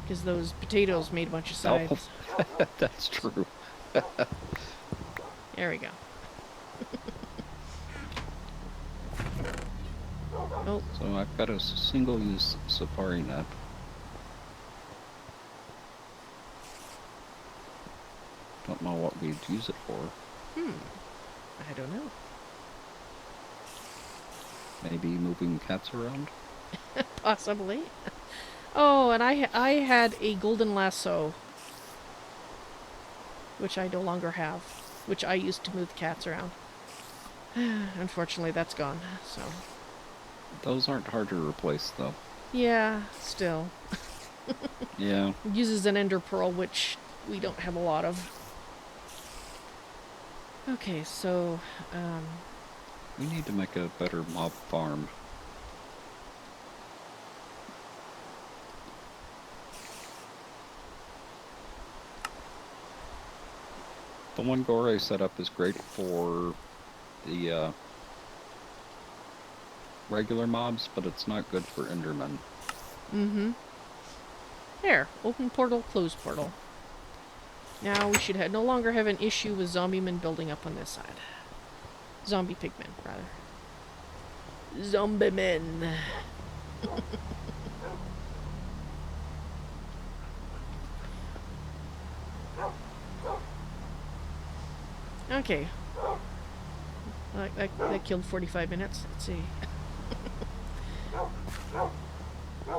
Because those potatoes made a bunch of signs. Oh, that's true. There we go. Oh, So I've got a single-use safari net. Don't know what we'd use it for. I don't know. Maybe moving cats around? Possibly. Oh, and I had a golden lasso, which I no longer have, which I used to move cats around. Unfortunately, that's gone, so... Those aren't hard to replace, though. Yeah, still. Yeah. It uses an ender pearl, which we don't have a lot of. Okay, so, We need to make a better mob farm. The one gore I set up is great for the regular mobs, but it's not good for endermen. mm-hmm. There, open portal, close portal. Now we should no longer have an issue with zombie men building up on this side. Zombie pigmen, rather. Zombie men. Okay. That killed 45 minutes. Let's see.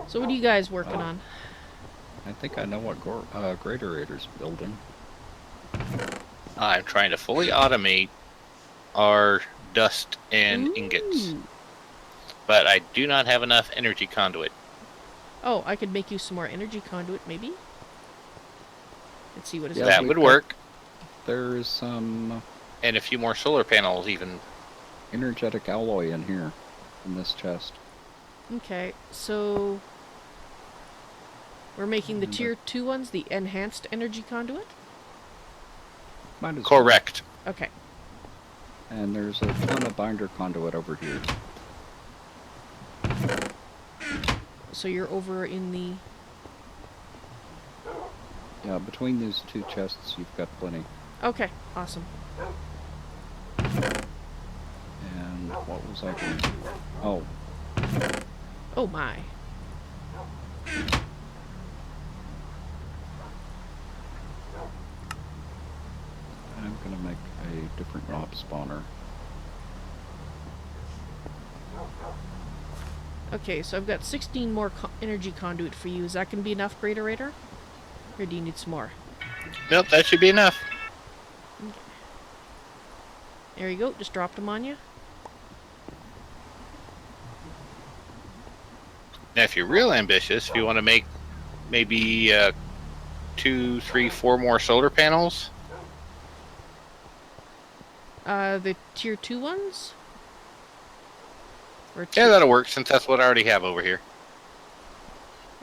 So what are you guys working on? I think I know what Greaterator's building. I'm trying to fully automate our dust and Ooh. ingots, but I do not have enough energy conduit. Oh, I could make you some more energy conduit, maybe? Let's see what is Yeah, That we've would got- work, There's some and a few more solar panels even. energetic alloy in here, in this chest. Okay, so we're making the And tier 2 ones, the enhanced energy conduit? Might as well. Correct. Okay. And there's a ton of binder conduit over here. So you're over in the... Yeah, between these two chests, you've got plenty. Okay, awesome. And what was I going to do? Oh, Oh my. I'm going to make a different mob spawner. Okay, so I've got 16 more energy conduit for you. Is that going to be enough, Greaterator? Or do you need some more? Nope, that should be enough. There you go, just dropped them on you. Now, if you're real ambitious, if you want to make maybe 2, 3, 4 more solar panels, The tier 2 ones? Or yeah, tier, that'll work since that's what I already have over here.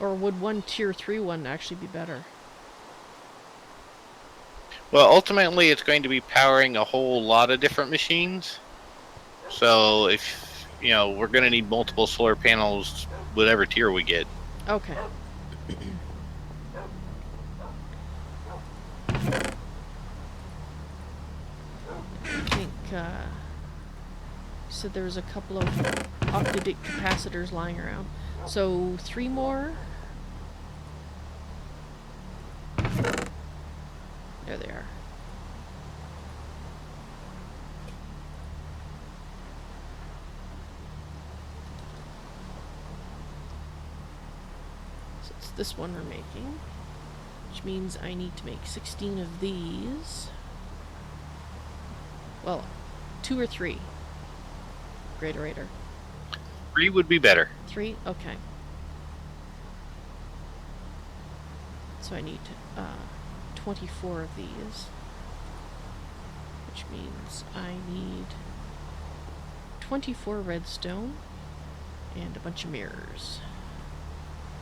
or would one tier 3 one actually be better? Well, ultimately, it's going to be powering a whole lot of different machines. So, if, you know, we're going to need multiple solar panels, whatever tier we get. Okay. I think, you said there was a couple of octadic capacitors lying around. So, 3 more? There they are. So it's this one we're making, which means I need to make 16 of these. Well, 2 or 3. Greaterator. 3 would be better. 3? Okay. So I need 24 of these, which means I need 24 redstone and a bunch of mirrors.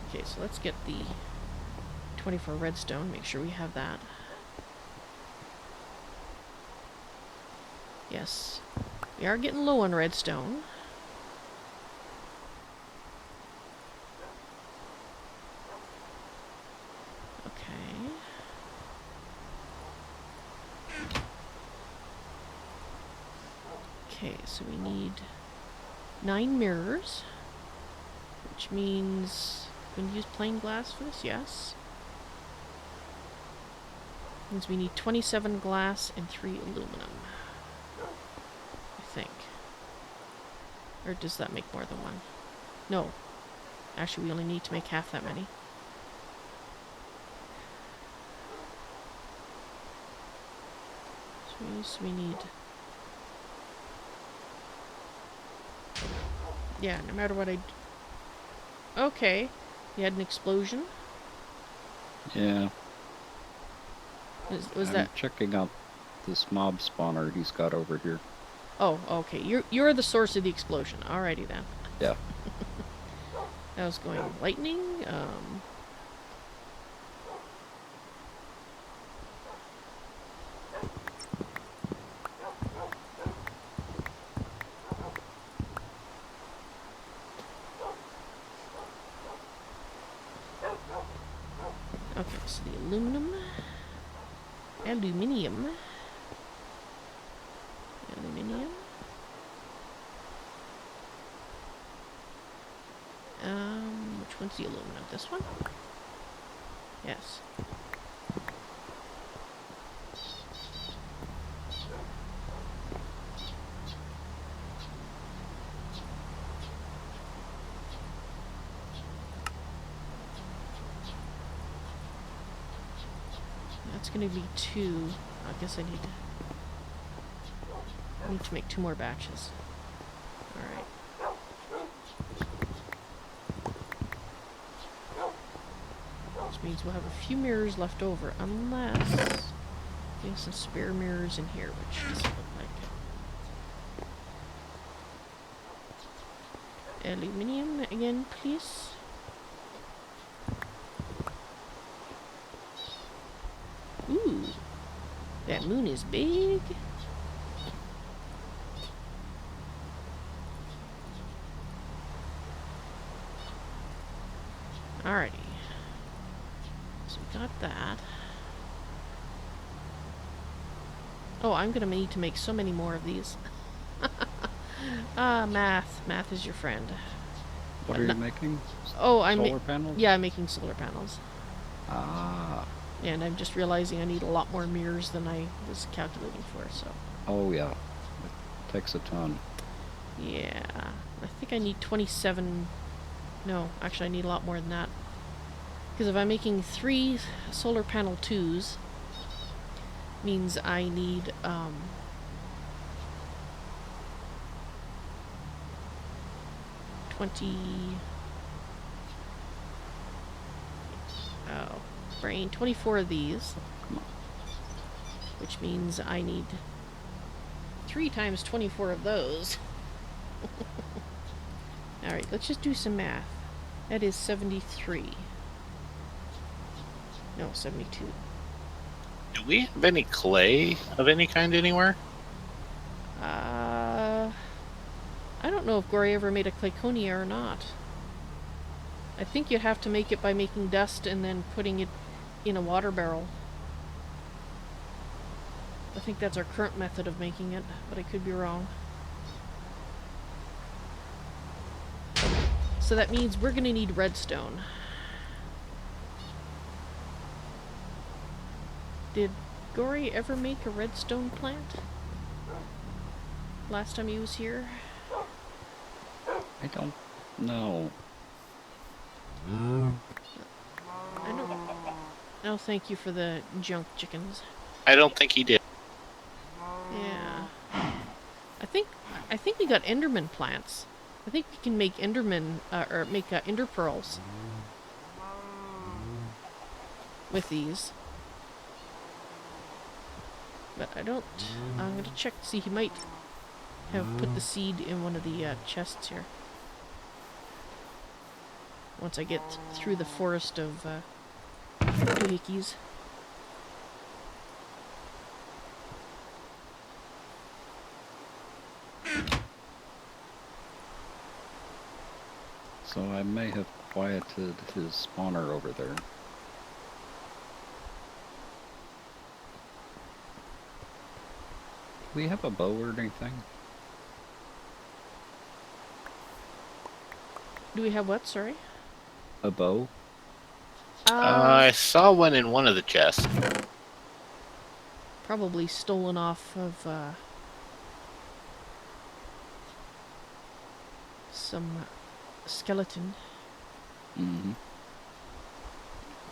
Okay, so let's get the 24 redstone, make sure we have that. Yes, we are getting low on redstone. Okay. Okay, so we need 9 mirrors, which means we can use plain glass for this, yes. Means we need 27 glass and 3 aluminum, I think. Or does that make more than one? No. Actually, we only need to make half that many. So we need... Yeah, no matter what I... Okay. You had an explosion? Yeah. Was I'm that... checking out this mob spawner he's got over here. Oh, okay. You're the source of the explosion. Alrighty then. Yeah. I was going lightning. Okay, so the aluminium. Which one's the aluminum? This one? Yes. That's gonna be 2. I guess I need to make 2 more batches. Alright. Which means we'll have a few mirrors left over, unless we have some spare mirrors in here, which doesn't look like it. Aluminium again, please. Ooh, that moon is big. Alrighty. So we got that. Oh, I'm gonna need to make so many more of these. Math. Math is your friend. What are you making? Oh, I'm solar panels? Yeah, I'm making solar panels. Ah. And I'm just realizing I need a lot more mirrors than I was calculating for, so... Oh, yeah. It takes a ton. Yeah. I think I need 27... No, actually I need a lot more than that. Because if I'm making 3 solar panel 2s, means I need, 20... Oh, brain. 24 of these. Which means I need 3 times 24 of those. Alright, let's just do some math. That is 73. No, 72. Do we have any clay of any kind anywhere? I don't know if Gory ever made a clayconia or not. I think you'd have to make it by making dust and then putting it in a water barrel. I think that's our current method of making it, but I could be wrong. So that means we're gonna need redstone. Did Gory ever make a redstone plant? Last time he was here? I don't know. I don't... Oh, thank you for the junk chickens. I don't think he did. Yeah. I think we got Enderman plants. I think we can make Enderman, or make Ender pearls. with these. But I don't... I'm going to check to see. He might have put the seed in one of the chests here. Once I get through the forest of doohickeys. So I may have quieted his spawner over there. Do we have a bow or anything? Do we have what? Sorry? A bow? I saw one in one of the chests. Probably stolen off of some skeleton. Mm-hmm.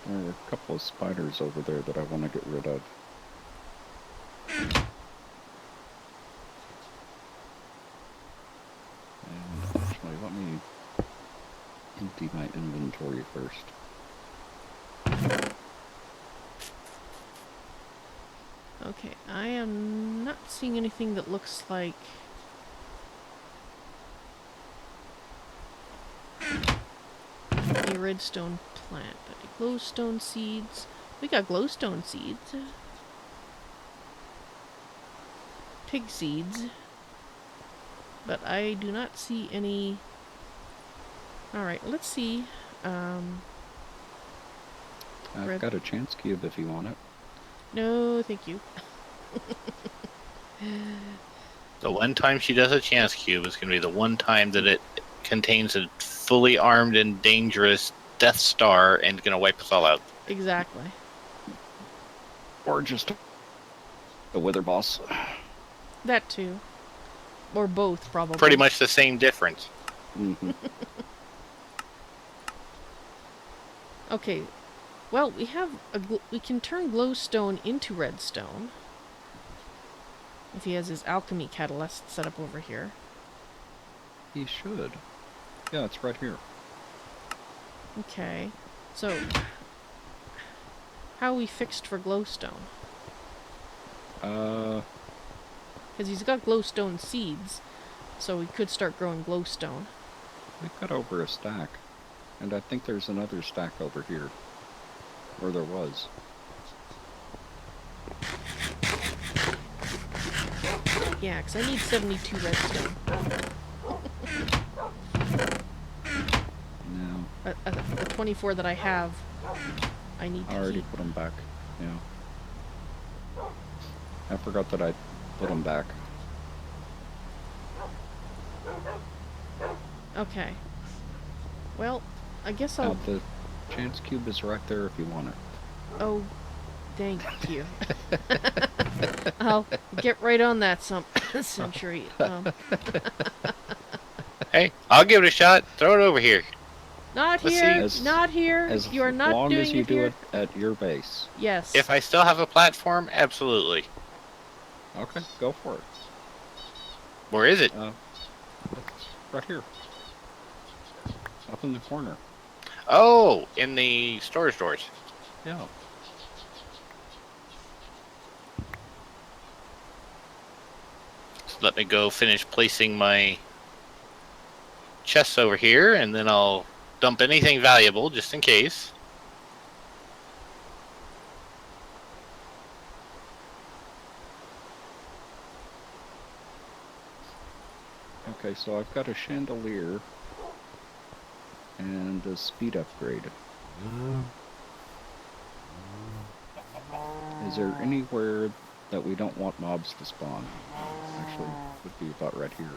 There are a couple of spiders over there that I want to get rid of. And actually, let me empty my inventory first. Okay, I am not seeing anything that looks like... a redstone plant, but glowstone seeds. We got glowstone seeds. Pig seeds. But I do not see any... Alright, let's see. I've got a chance cube if you want it. No, thank you. The one time she does a chance cube is going to be the one time that it contains a fully armed and dangerous Death Star and going to wipe us all out. Exactly. Or just the Wither Boss. That too. Or both, probably. Pretty much the same difference. Mm-hmm. Okay. Well, we have we can turn glowstone into redstone. If he has his alchemy catalyst set up over here. He should. Yeah, it's right here. Okay. So, how are we fixed for glowstone? Because he's got glowstone seeds, so we could start growing glowstone. We've got over a stack. And I think there's another stack over here. Or there was. Yeah, because I need 72 redstone. No. The 24 that I have, I need to I already keep. put them back. Yeah. I forgot that I put them back. Okay. Well, I guess I'll... The chance cube is right there if you want it. Oh, thank you. I'll get right on that century. Hey, I'll give it a shot. Throw it over here. Not Let's here. see. Not here. As You are not long doing as you it do here. it at your base. Yes. If I still have a platform, absolutely. Okay, go for it. Where is it? It's right here. Up in the corner. Oh, in the storage doors. Yeah. So let me go finish placing my chests over here, and then I'll dump anything valuable just in case. Okay, so I've got a chandelier and a speed upgrade. Is there anywhere that we don't want mobs to spawn? Actually, would be about right here.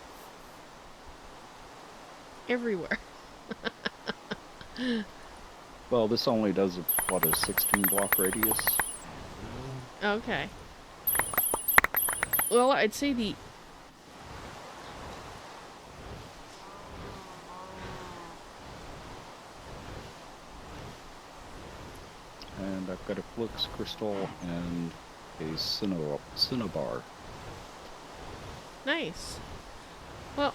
Everywhere. Well, this only does, what, a 16 block radius? Okay. Well, I'd say the... And I've got a flux crystal and a cinnabar. Nice. Well,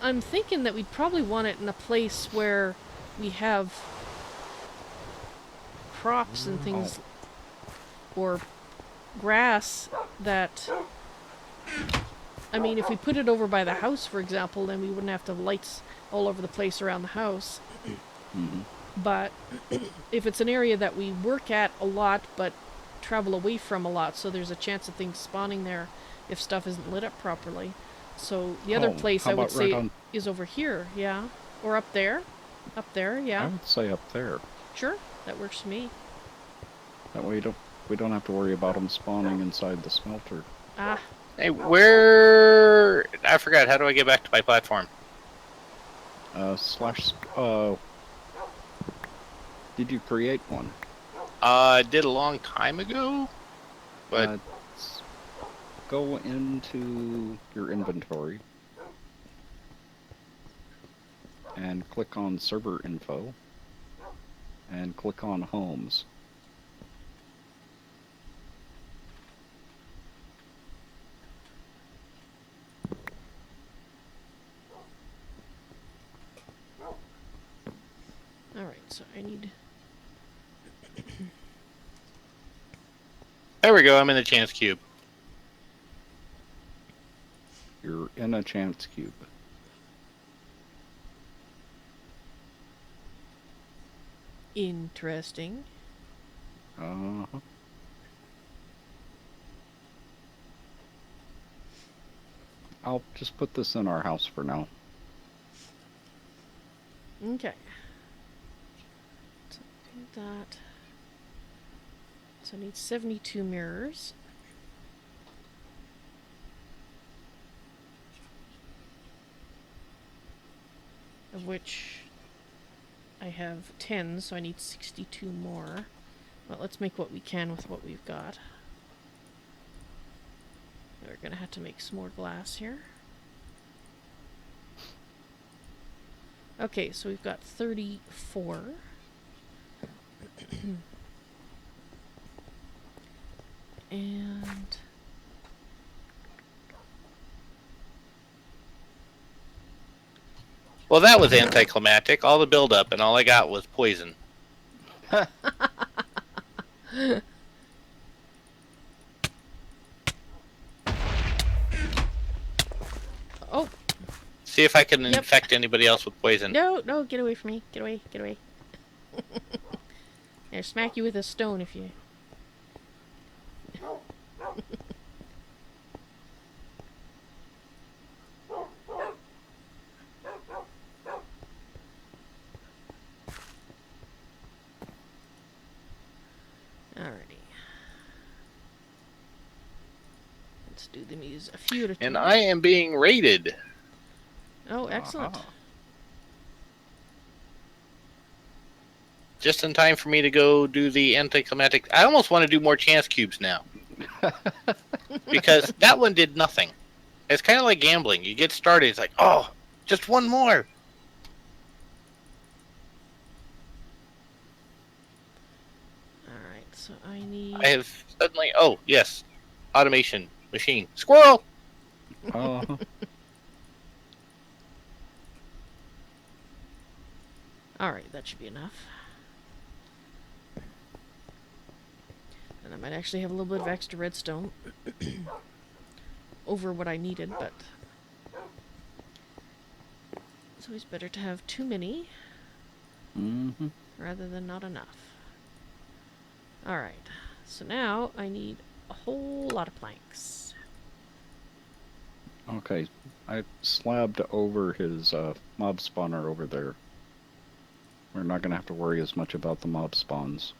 I'm thinking that we'd probably want it in a place where we have crops and things, or grass that, I mean, if we put it over by the house, for example, then we wouldn't have to have lights all over the place around the house. Mm-hmm. But if it's an area that we work at a lot but travel away from a lot, so there's a chance of things spawning there if stuff isn't lit up properly. So the other place how I would about right say on? is over here, yeah. Or up there. Up there, I yeah. would say up there. Sure, that works for me. That way we don't have to worry about them spawning inside the smelter. Ah, Hey, where... I forgot. How do I get back to my platform? Did you create one? I did a long time ago, but Go into your inventory and click on server info and click on homes. alright, so I need... there we go. I'm in the chance cube. You're in a chance cube. Interesting. Uh-huh. I'll just put this in our house for now. Okay. So do that. So I need 72 mirrors. Of which I have 10, so I need 62 more. Well, let's make what we can with what we've got. We're gonna have to make some more glass here. Okay, so we've got 34. And... Well, that was anticlimactic. All the build-up, and all I got was poison. oh! See if I can infect anybody else with poison. No, no, get away from me. Get away, get away. I'll smack you with a stone if you... Alrighty. Let's do them use a few at a time. And I am being raided. Oh, excellent. Just in time for me to go do the anticlimactic. I almost want to do more chance cubes now. Because that one did nothing. It's kind of like gambling. You get started, it's like, oh, just one more. Alright, so I need... I have suddenly, oh, yes. Automation machine. Squirrel! Uh-huh. Alright, that should be enough. And I might actually have a little bit of extra redstone over what I needed, but it's always better to have too many rather than not enough. Alright, so now I need a whole lot of planks. Okay, I slabbed over his mob spawner over there. We're not going to have to worry as much about the mob spawns.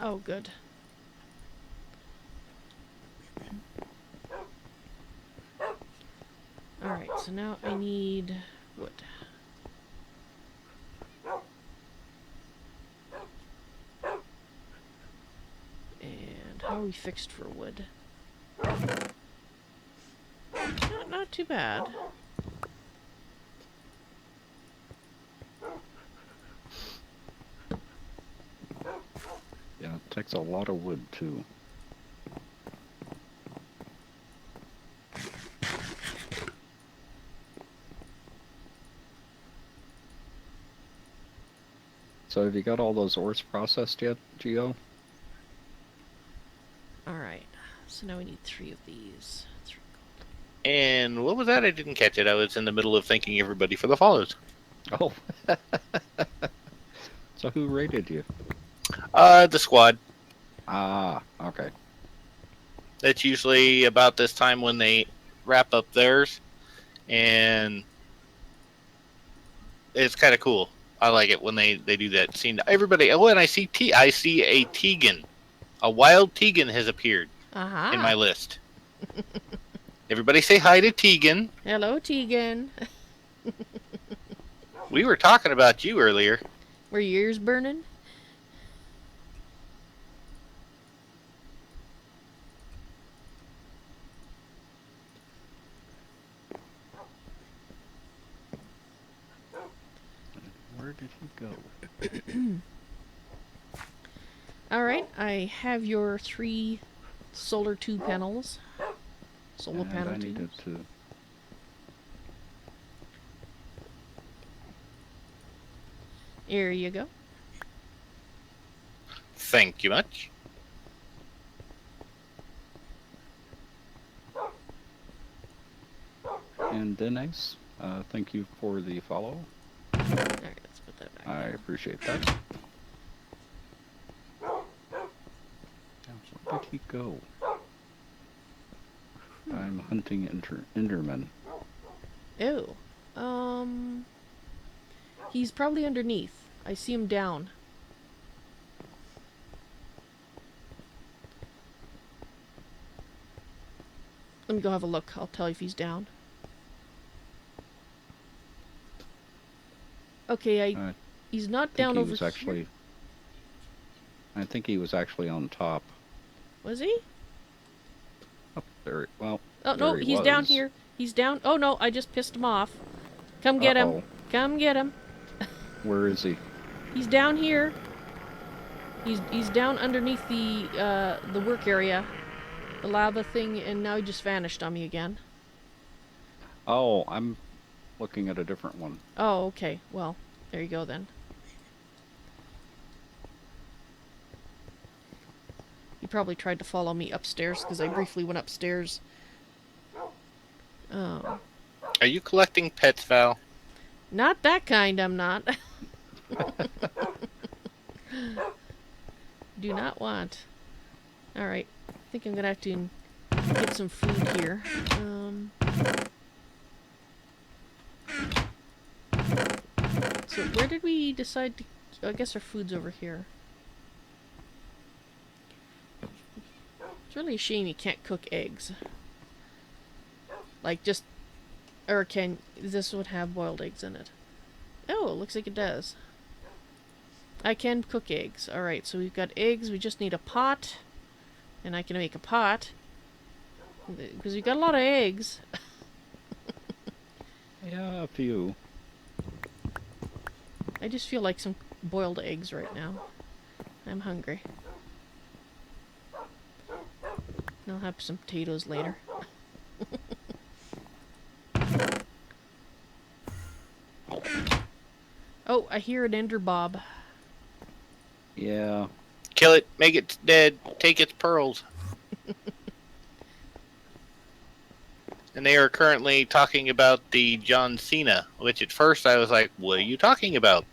Oh, good. Alright, so now I need wood. And how are we fixed for wood? Not too bad. Yeah, it takes a lot of wood, too. So have you got all those ores processed yet, Geo? Alright. So now we need 3 of these. 3 And what was that? I didn't catch it. I was in the middle of thanking everybody for the follows. Oh. So who rated you? The squad. Ah, okay. That's usually about this time when they wrap up theirs, and it's kind of cool. I like it when they do that scene. Everybody, oh, and I see a Tegan. A wild Tegan has appeared in my Aha! list. Everybody say hi to Tegan. Hello, Tegan. We were talking about you earlier. Were your ears burning? Where did he go? Alright, I have your 3 solar tube panels. Solar And panel I needed tubes. to... Here you go. Thank you much. And Denise, thank you for the follow. Alright, let's put that back I there. appreciate that. Now, where did he go? I'm hunting Enderman. Ew. He's probably underneath. I see him down. Let me go have a look. I'll tell you if he's down. Okay, he's not I think down he over was here. actually... I think he was actually on top. Was he? Up there. Well, Oh, there no, he he's down was. here. He's down. Oh, no, I just pissed him off. Come get him. Uh-oh. Come get him. Where is he? He's down here. He's down underneath the work area. The lava thing, and now he just vanished on me again. Oh, I'm looking at a different one. Oh, okay. Well, there you go then. He probably tried to follow me upstairs because I briefly went upstairs. Oh. Are you collecting pets, Val? Not that kind, I'm not. Do not want. Alright. I think I'm gonna have to get some food here. So where did we decide to... I guess our food's over here. It's really a shame you can't cook eggs. Like, just... Or can... This would have boiled eggs in it. Oh, it looks like it does. I can cook eggs. Alright, so we've got eggs. We just need a pot. And I can make a pot. Because we've got a lot of eggs. Yeah, a few. I just feel like some boiled eggs right now. I'm hungry. I'll have some potatoes later. Oh, I hear an ender bob. Yeah. Kill it, make it dead, take its pearls. And they are currently talking about the John Cena, which at first I was like, what are you talking about?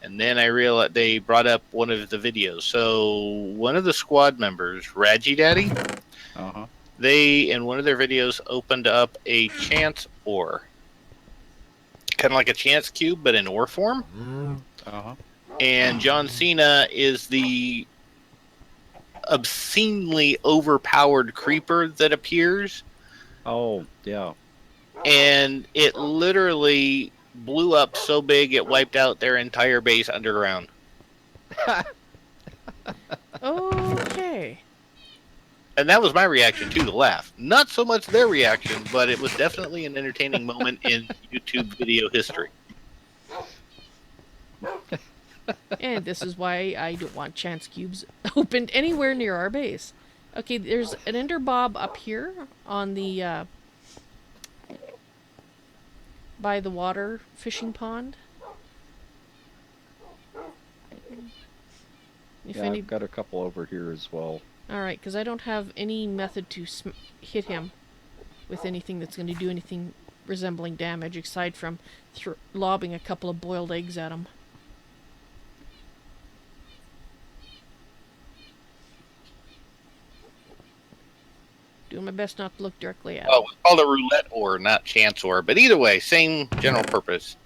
And then I realized they brought up one of the videos. So one of the squad members, Raji Daddy, Uh-huh. they, in one of their videos, opened up a chance ore. Kind of like a chance cube, but in ore form. Uh-huh. And John Cena is the obscenely overpowered creeper that appears. Oh, yeah. And it literally blew up so big it wiped out their entire base underground. Okay. And that was my reaction to the laugh. Not so much their reaction, but it was definitely an entertaining moment in YouTube video history. And this is why I don't want chance cubes opened anywhere near our base. Okay, there's an ender bob up here on the, by the water fishing pond. If Yeah, any... I've got a couple over here as well. Alright, because I don't have any method to hit him with anything that's going to do anything resembling damage, aside from lobbing a couple of boiled eggs at him. Doing my best not to look directly at him. Oh, it's called a roulette ore, not chance ore. But either way, same general purpose.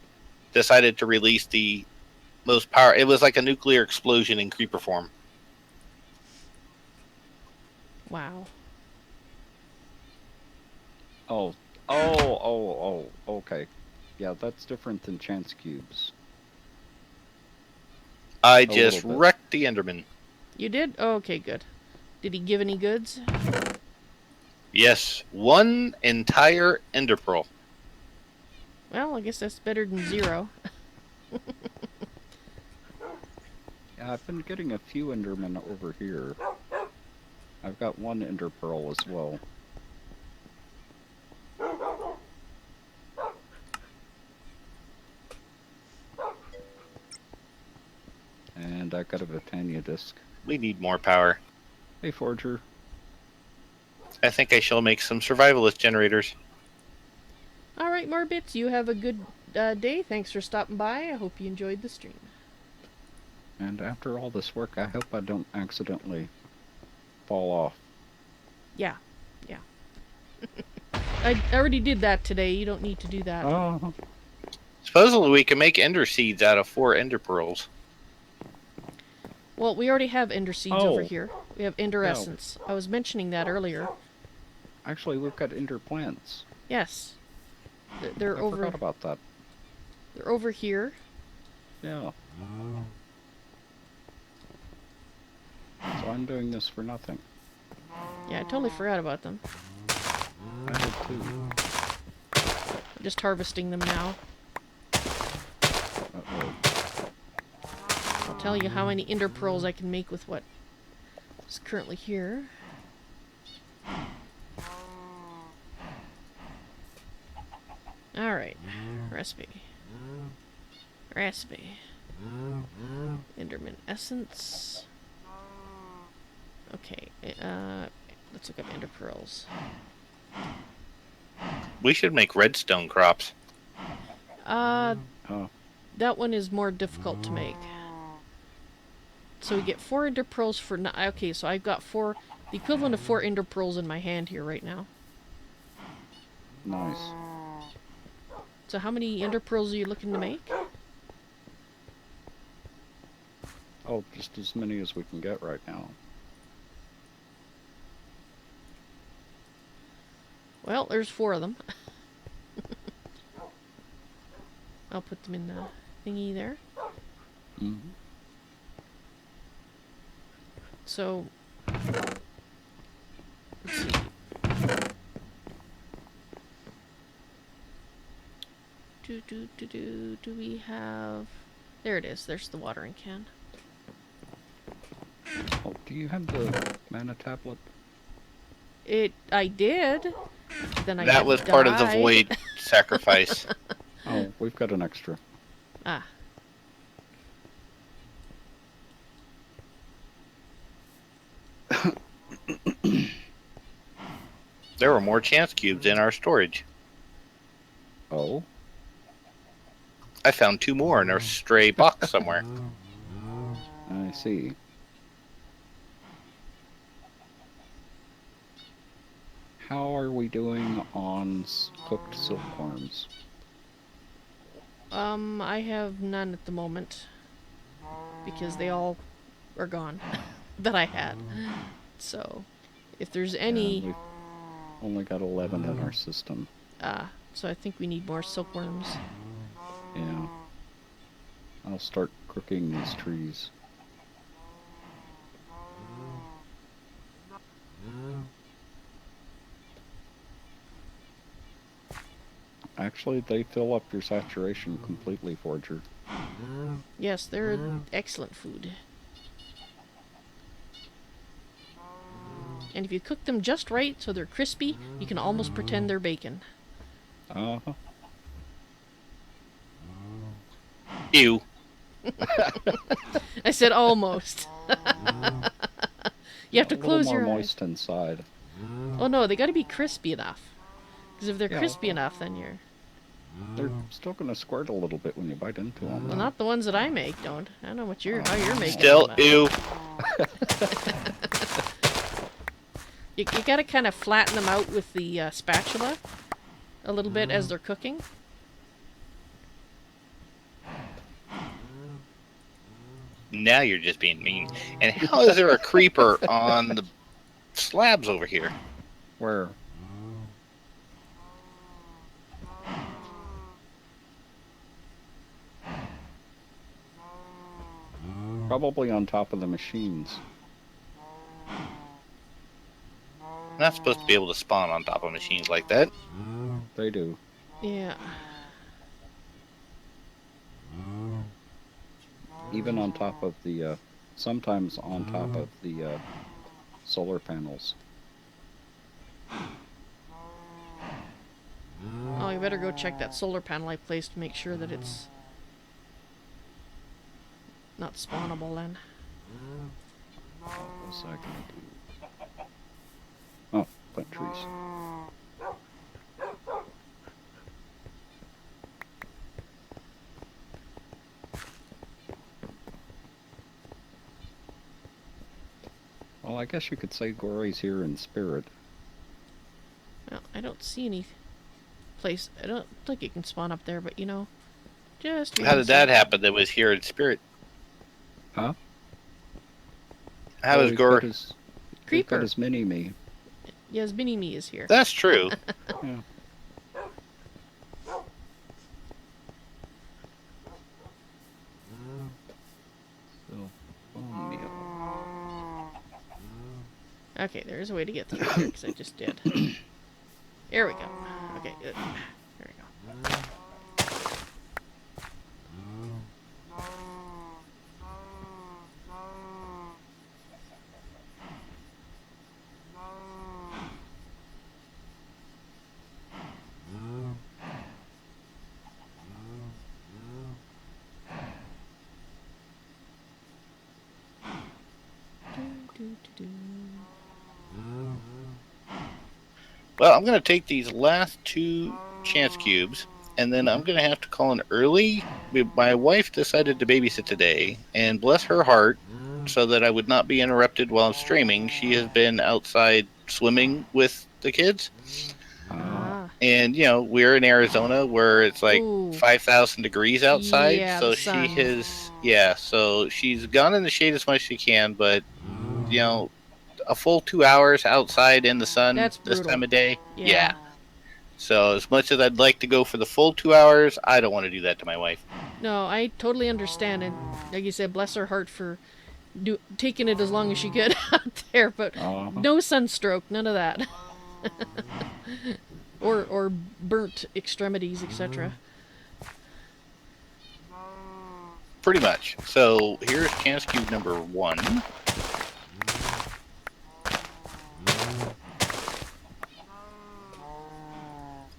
Decided to release the most power. It was like a nuclear explosion in creeper form. Wow. Oh, okay. Yeah, that's different than chance cubes. I just wrecked the Enderman. You did? Oh, okay, good. Did he give any goods? Yes, one entire ender pearl. Well, I guess that's better than 0. Yeah, I've been getting a few endermen over here. I've got one ender pearl as well. And I got a Vitania disc. We need more power. Hey, Forger. I think I shall make some survivalist generators. Alright, Morbits, you have a good day. Thanks for stopping by. I hope you enjoyed the stream. And after all this work, I hope I don't accidentally fall off. Yeah. I already did that today. You don't need to do that. Oh. Supposedly we can make ender seeds out of 4 ender pearls. Well, we already have ender seeds over here. We have ender essence. I was mentioning that earlier. Actually, we've got ender plants. Yes. They're I over. forgot about that. They're over here. Yeah. So I'm doing this for nothing. Yeah, I totally forgot about them. I did too. I'm just harvesting them now. Uh-oh. I'll tell you how many ender pearls I can make with what is currently here. Alright. Recipe. Enderman essence. Okay. Let's look up ender pearls. We should make redstone crops. That one is more difficult to make. So we get 4 ender pearls for... Okay, so I've got the equivalent of 4 ender pearls in my hand here right now. Nice. So how many ender pearls are you looking to make? Oh, just as many as we can get right now. Well, there's 4 of them. I'll put them in the thingy there. Mm-hmm. So, let's see. Do we have... There it is. There's the watering can. Oh, do you have the mana tablet? I did. Then that was part of the void sacrifice. Oh, we've got an extra. Ah. There were more chance cubes in our storage. Oh? I found 2 more in our stray box somewhere. I see. How are we doing on cooked silkworms? I have none at the moment. Because they all are gone. That I had. So, if there's any... Yeah, we've only got 11 in our system. So I think we need more silkworms. Yeah. I'll start cooking these trees. Actually, they fill up your saturation completely, Forger. Yes, they're excellent food. And if you cook them just right so they're crispy, you can almost pretend they're bacon. Uh-huh. Ew. I said almost. You have to A little close more your eyes. moist inside. Oh no, they got to be crispy enough. Because if they're Yeah. crispy enough, then you're... They're still going to squirt a little bit when you bite into them. Well, not the ones that I make, don't. I don't know what how you're making Still, them. ew. You got to kind of flatten them out with the spatula a little bit as they're cooking. Now you're just being mean. And how is there a creeper on the slabs over here? Where? Probably on top of the machines. I'm not supposed to be able to spawn on top of machines like that. They do. Yeah. Even on top of the, sometimes on top of the solar panels. Oh, you better go check that solar panel I placed to make sure that it's not spawnable then. What was I gonna do? Oh, plant trees. Well, I guess you could say Gory's here in spirit. Well, I don't see any place. I don't think it can spawn up there, but you know, just... How did that happen that was here in spirit? Huh? How Oh, is he's Gore? got his, he's Creeper. got his mini-me. Yes, Mini-Me is here. That's true. Yeah. So, bone meal. Okay, there is a way to get through there, because I just did. There we go. Okay, good. There we go. Well, I'm going to take these last 2 chance cubes, and then I'm going to have to call an early. My wife decided to babysit today, and bless her heart, so that I would not be interrupted while I'm streaming, she has been outside swimming with the kids. Ah. And, you know, we're in Arizona where it's like Ooh. 5,000 degrees outside. Yeah, so the she sun. has, so she's gone in the shade as much as she can, but, you know, a full 2 hours outside in the sun That's this brutal. time of day. Yeah. So as much as I'd like to go for the full 2 hours, I don't want to do that to my wife. No, I totally understand, and like you said, bless her heart for taking it as long as she could out there, but no sunstroke, none of that. or burnt extremities, etc. Pretty much. So here's chance cube number 1.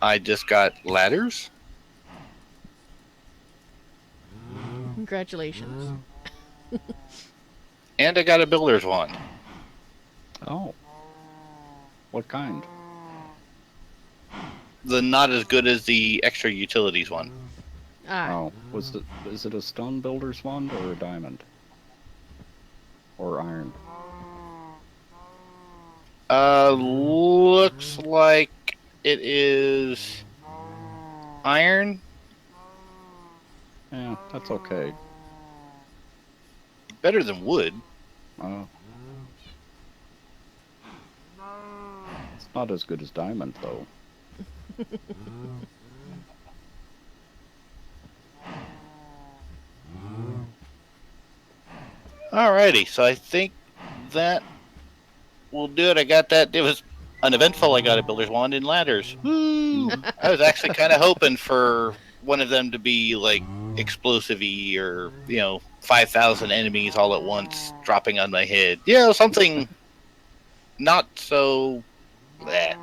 I just got ladders. Congratulations. And I got a builder's wand. Oh. What kind? The not as good as the extra utilities one. Ah. Oh, is it a stone builder's wand or a diamond? Or iron? Looks like it is iron. Yeah, that's okay. Better than wood. It's not as good as diamond, though. Alrighty, so I think that will do it. I got that. It was uneventful. I got a builder's wand and ladders. Woo! I was actually kind of hoping for one of them to be like explosive-y or, 5,000 enemies all at once dropping on my head. Something not so... bleh.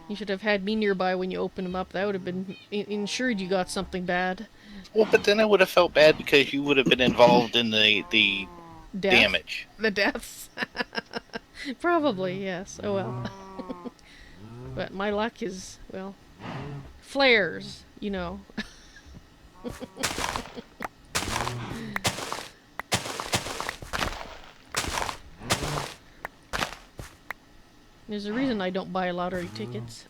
You should have had me nearby when you opened them up. That would have been ensured you got something bad. Well, but then I would have felt bad because you would have been involved in the Death? damage. The deaths? Probably, yes. Oh well. But my luck is, well, flares, you know. There's a reason I don't buy lottery tickets.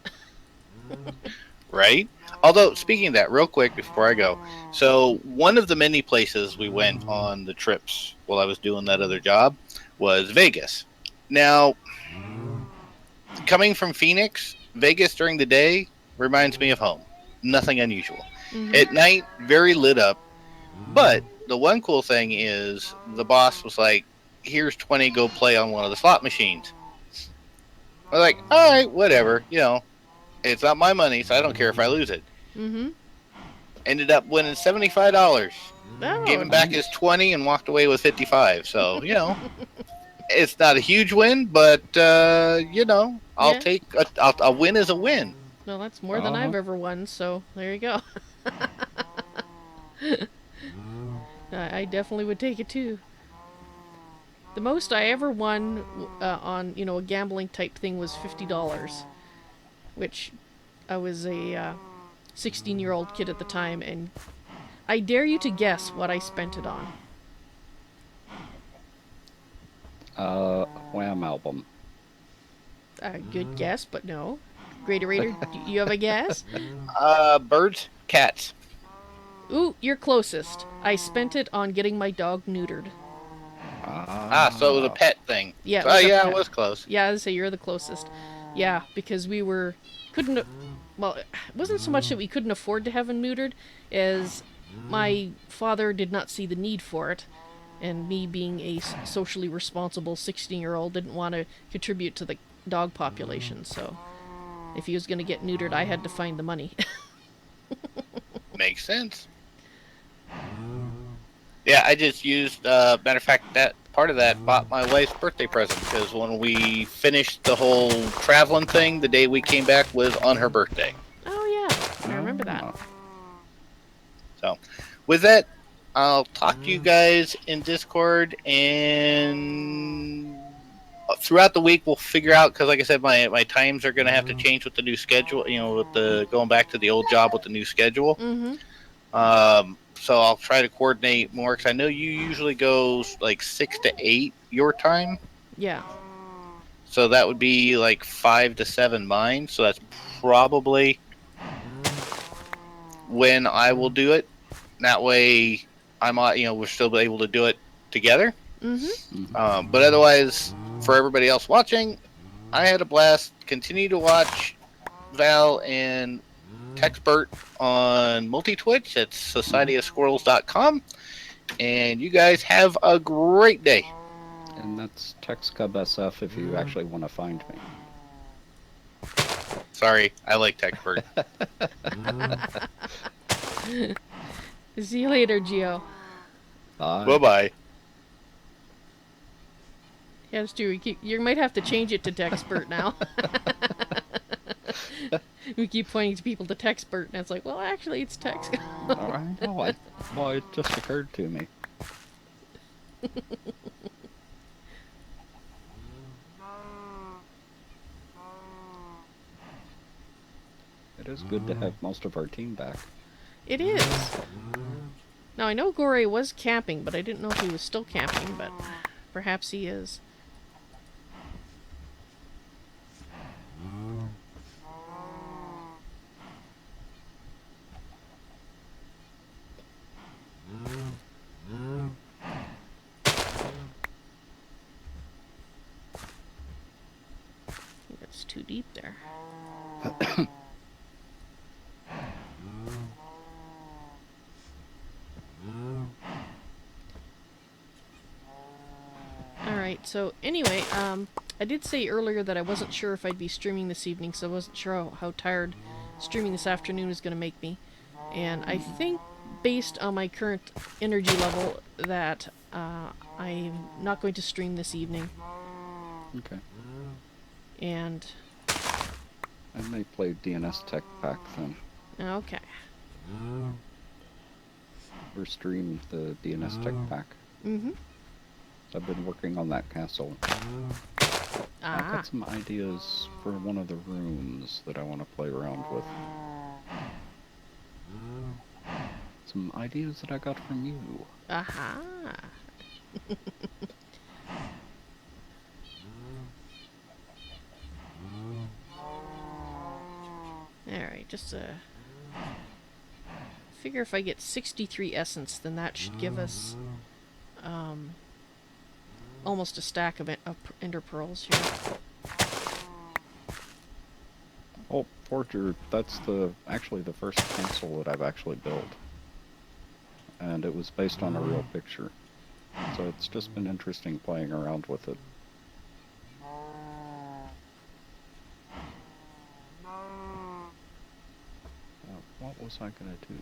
Right? Although, speaking of that, real quick before I go, so one of the many places we went on the trips while I was doing that other job was Vegas. Now, coming from Phoenix, Vegas during the day reminds me of home. Nothing unusual. Mm-hmm. At night, very lit up. But the one cool thing is the boss was like, here's 20, go play on one of the slot machines. I was like, all right, whatever. It's not my money, so I don't care if I lose it. Mm-hmm. Ended up winning $75. Gave Oh, him back his 20 and walked away with 55. So, it's not a huge win, but, I'll yeah. take a win is a win. Well, that's more than I've ever won, so there you go. I definitely would take it too. The most I ever won on, a gambling type thing was $50, which I was a 16-year-old kid at the time, and I dare you to guess what I spent it on. Wham album. Good guess, but no. Greaterator, do you have a guess? Birds, cats. Ooh, you're closest. I spent it on getting my dog neutered. So it was a pet thing. Yeah, It was close. Yeah, I'd say you're the closest. Yeah, because we couldn't. Well, it wasn't so much that we couldn't afford to have him neutered, as my father did not see the need for it, and me being a socially responsible 16-year-old didn't want to contribute to the dog population. So, if he was going to get neutered, I had to find the money. Makes sense. Yeah, I just used, matter of fact, that part of that bought my wife's birthday present, because when we finished the whole traveling thing, the day we came back was on her birthday. Oh yeah, I remember that. So, with that, I'll talk to you guys in Discord, and throughout the week we'll figure out, because like I said, my times are going to have to change with the new schedule, with the going back to the old job with the new schedule. Mm-hmm. So I'll try to coordinate more, because I know you usually go like 6 to 8 your time. Yeah. So that would be like 5 to 7 mine. So that's probably when I will do it. That way, we're still able to do it together. Mm-hmm. But otherwise, for everybody else watching, I had a blast. Continue to watch Val and Techspert on multi-twitch. That's societyofsquirrels.com. And you guys have a great day. And that's TextCubSF if you actually want to find me. Sorry, I like Techspert. See you later, Gio. Bye. Bye-bye. Yeah, Stu, you might have to change it to Techspert now. We keep pointing to people to Techspert, and it's like, well, actually, it's Text. All right. Well, it just occurred to me. It is good to have most of our team back. It is. Now, I know Gore was camping, but I didn't know if he was still camping, but perhaps he is. It's too deep there. Alright, so anyway, I did say earlier that I wasn't sure if I'd be streaming this evening, so I wasn't sure how tired streaming this afternoon is going to make me. And I think, based on my current energy level, that I'm not going to stream this evening. Okay. And... I may play DNS Tech Pack then. okay. or stream the DNS Tech Pack. Mm-hmm. I've been working on that castle. I've Ah. got some ideas for one of the rooms that I want to play around with. Some ideas that I got from you. Aha. Alright, just figure if I get 63 essence, then that should give us almost a stack of ender pearls here. Oh, Forger, that's actually the first castle that I've actually built. And it was based on a real picture. So it's just been interesting playing around with it. What was I gonna do?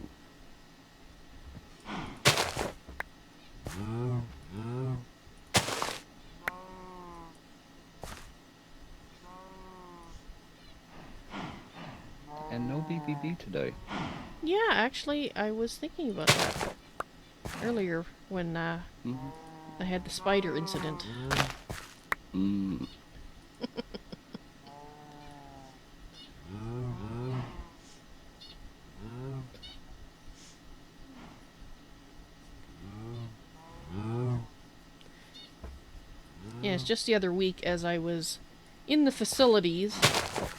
And no BBB today. Yeah, actually, I was thinking about that earlier when I had the spider incident. Yeah, it's just the other week as I was in the facilities,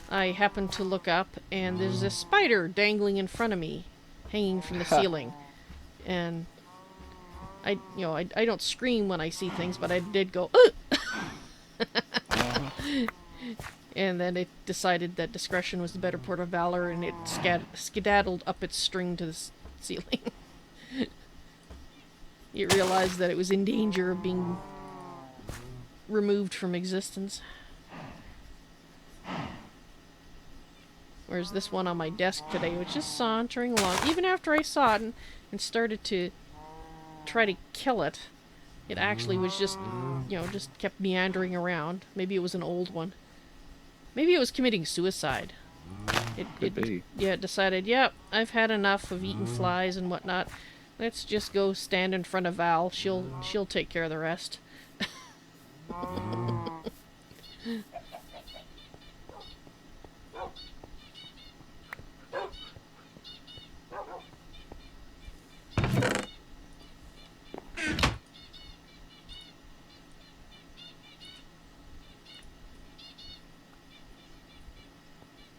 I happened to look up and there's a spider dangling in front of me, hanging from the ceiling. And I don't scream when I see things, but I did go, ugh! And then it decided that discretion was the better part of valor, and it skedaddled up its string to the ceiling. It realized that it was in danger of being removed from existence. Whereas this one on my desk today was just sauntering along. Even after I saw it and started to try to kill it, it actually was just, just kept meandering around. Maybe it was an old one. Maybe it was committing suicide. Could be. It decided, yep, I've had enough of eating flies and whatnot. Let's just go stand in front of Val. She'll take care of the rest.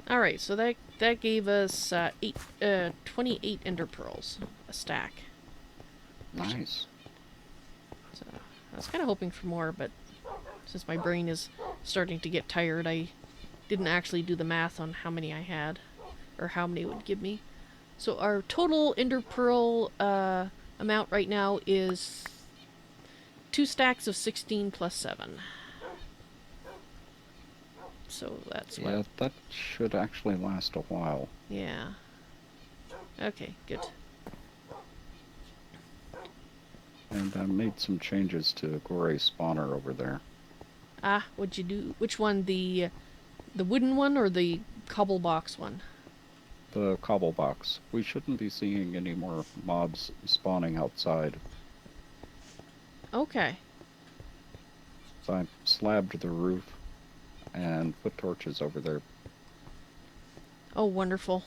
Alright, so that gave us 28 ender pearls, a stack. Nice. So I was kind of hoping for more, but since my brain is starting to get tired, I didn't actually do the math on how many I had, or how many it would give me. So our total ender pearl amount right now is 2 stacks of 16 plus 7. So that's what... Yeah, that should actually last a while. Yeah. Okay, good. And I made some changes to Gore's spawner over there. Ah, what'd you do? Which one? The wooden one or the cobble box one? The cobble box. We shouldn't be seeing any more mobs spawning outside. Okay. So I slabbed the roof and put torches over there. Oh, wonderful.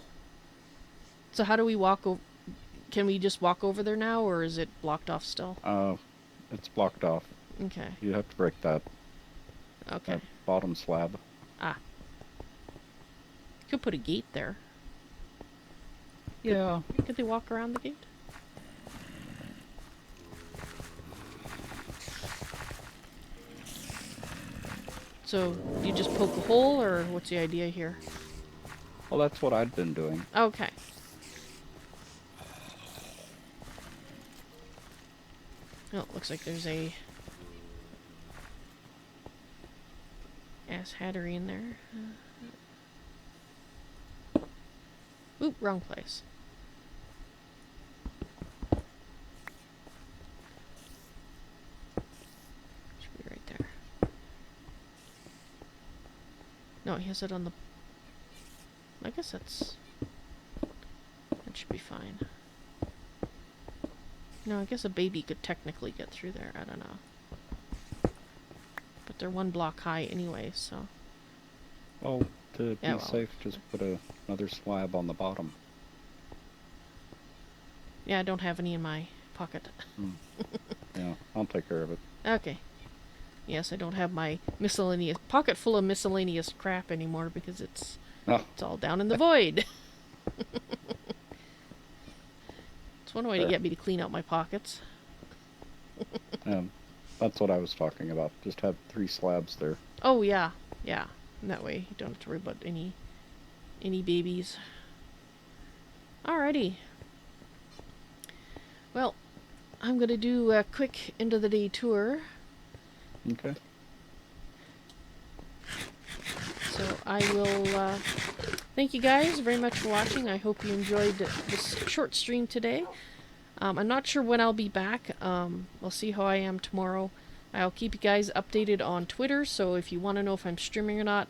So how do we walk over? Can we just walk over there now, or is it blocked off still? It's blocked off. Okay. You have to break that. Okay. That bottom slab. Ah. Could put a gate there. Yeah. Could they walk around the gate? So, do you just poke a hole, or what's the idea here? Well, that's what I'd been doing. Okay. Oh, looks like there's a ass hattery in there. Oop, wrong place. Should be right there. No, he has it on the... I guess that should be fine. No, I guess a baby could technically get through there. I don't know. But they're 1 block high anyway, so... Well, to Yeah, be well. safe, just put another slab on the bottom. Yeah, I don't have any in my pocket. Yeah, I'll take care of it. Okay. Yes, I don't have my miscellaneous... pocket full of miscellaneous crap anymore because it's Oh, all down in the void. It's one way to there. get me to clean out my pockets. That's what I was talking about. Just have 3 slabs there. Oh, yeah. Yeah. And that way you don't have to worry about any babies. Alrighty. Well, I'm going to do a quick end of the day tour. Okay. So I will thank you guys very much for watching. I hope you enjoyed this short stream today. I'm not sure when I'll be back. We'll see how I am tomorrow. I'll keep you guys updated on Twitter, so if you want to know if I'm streaming or not,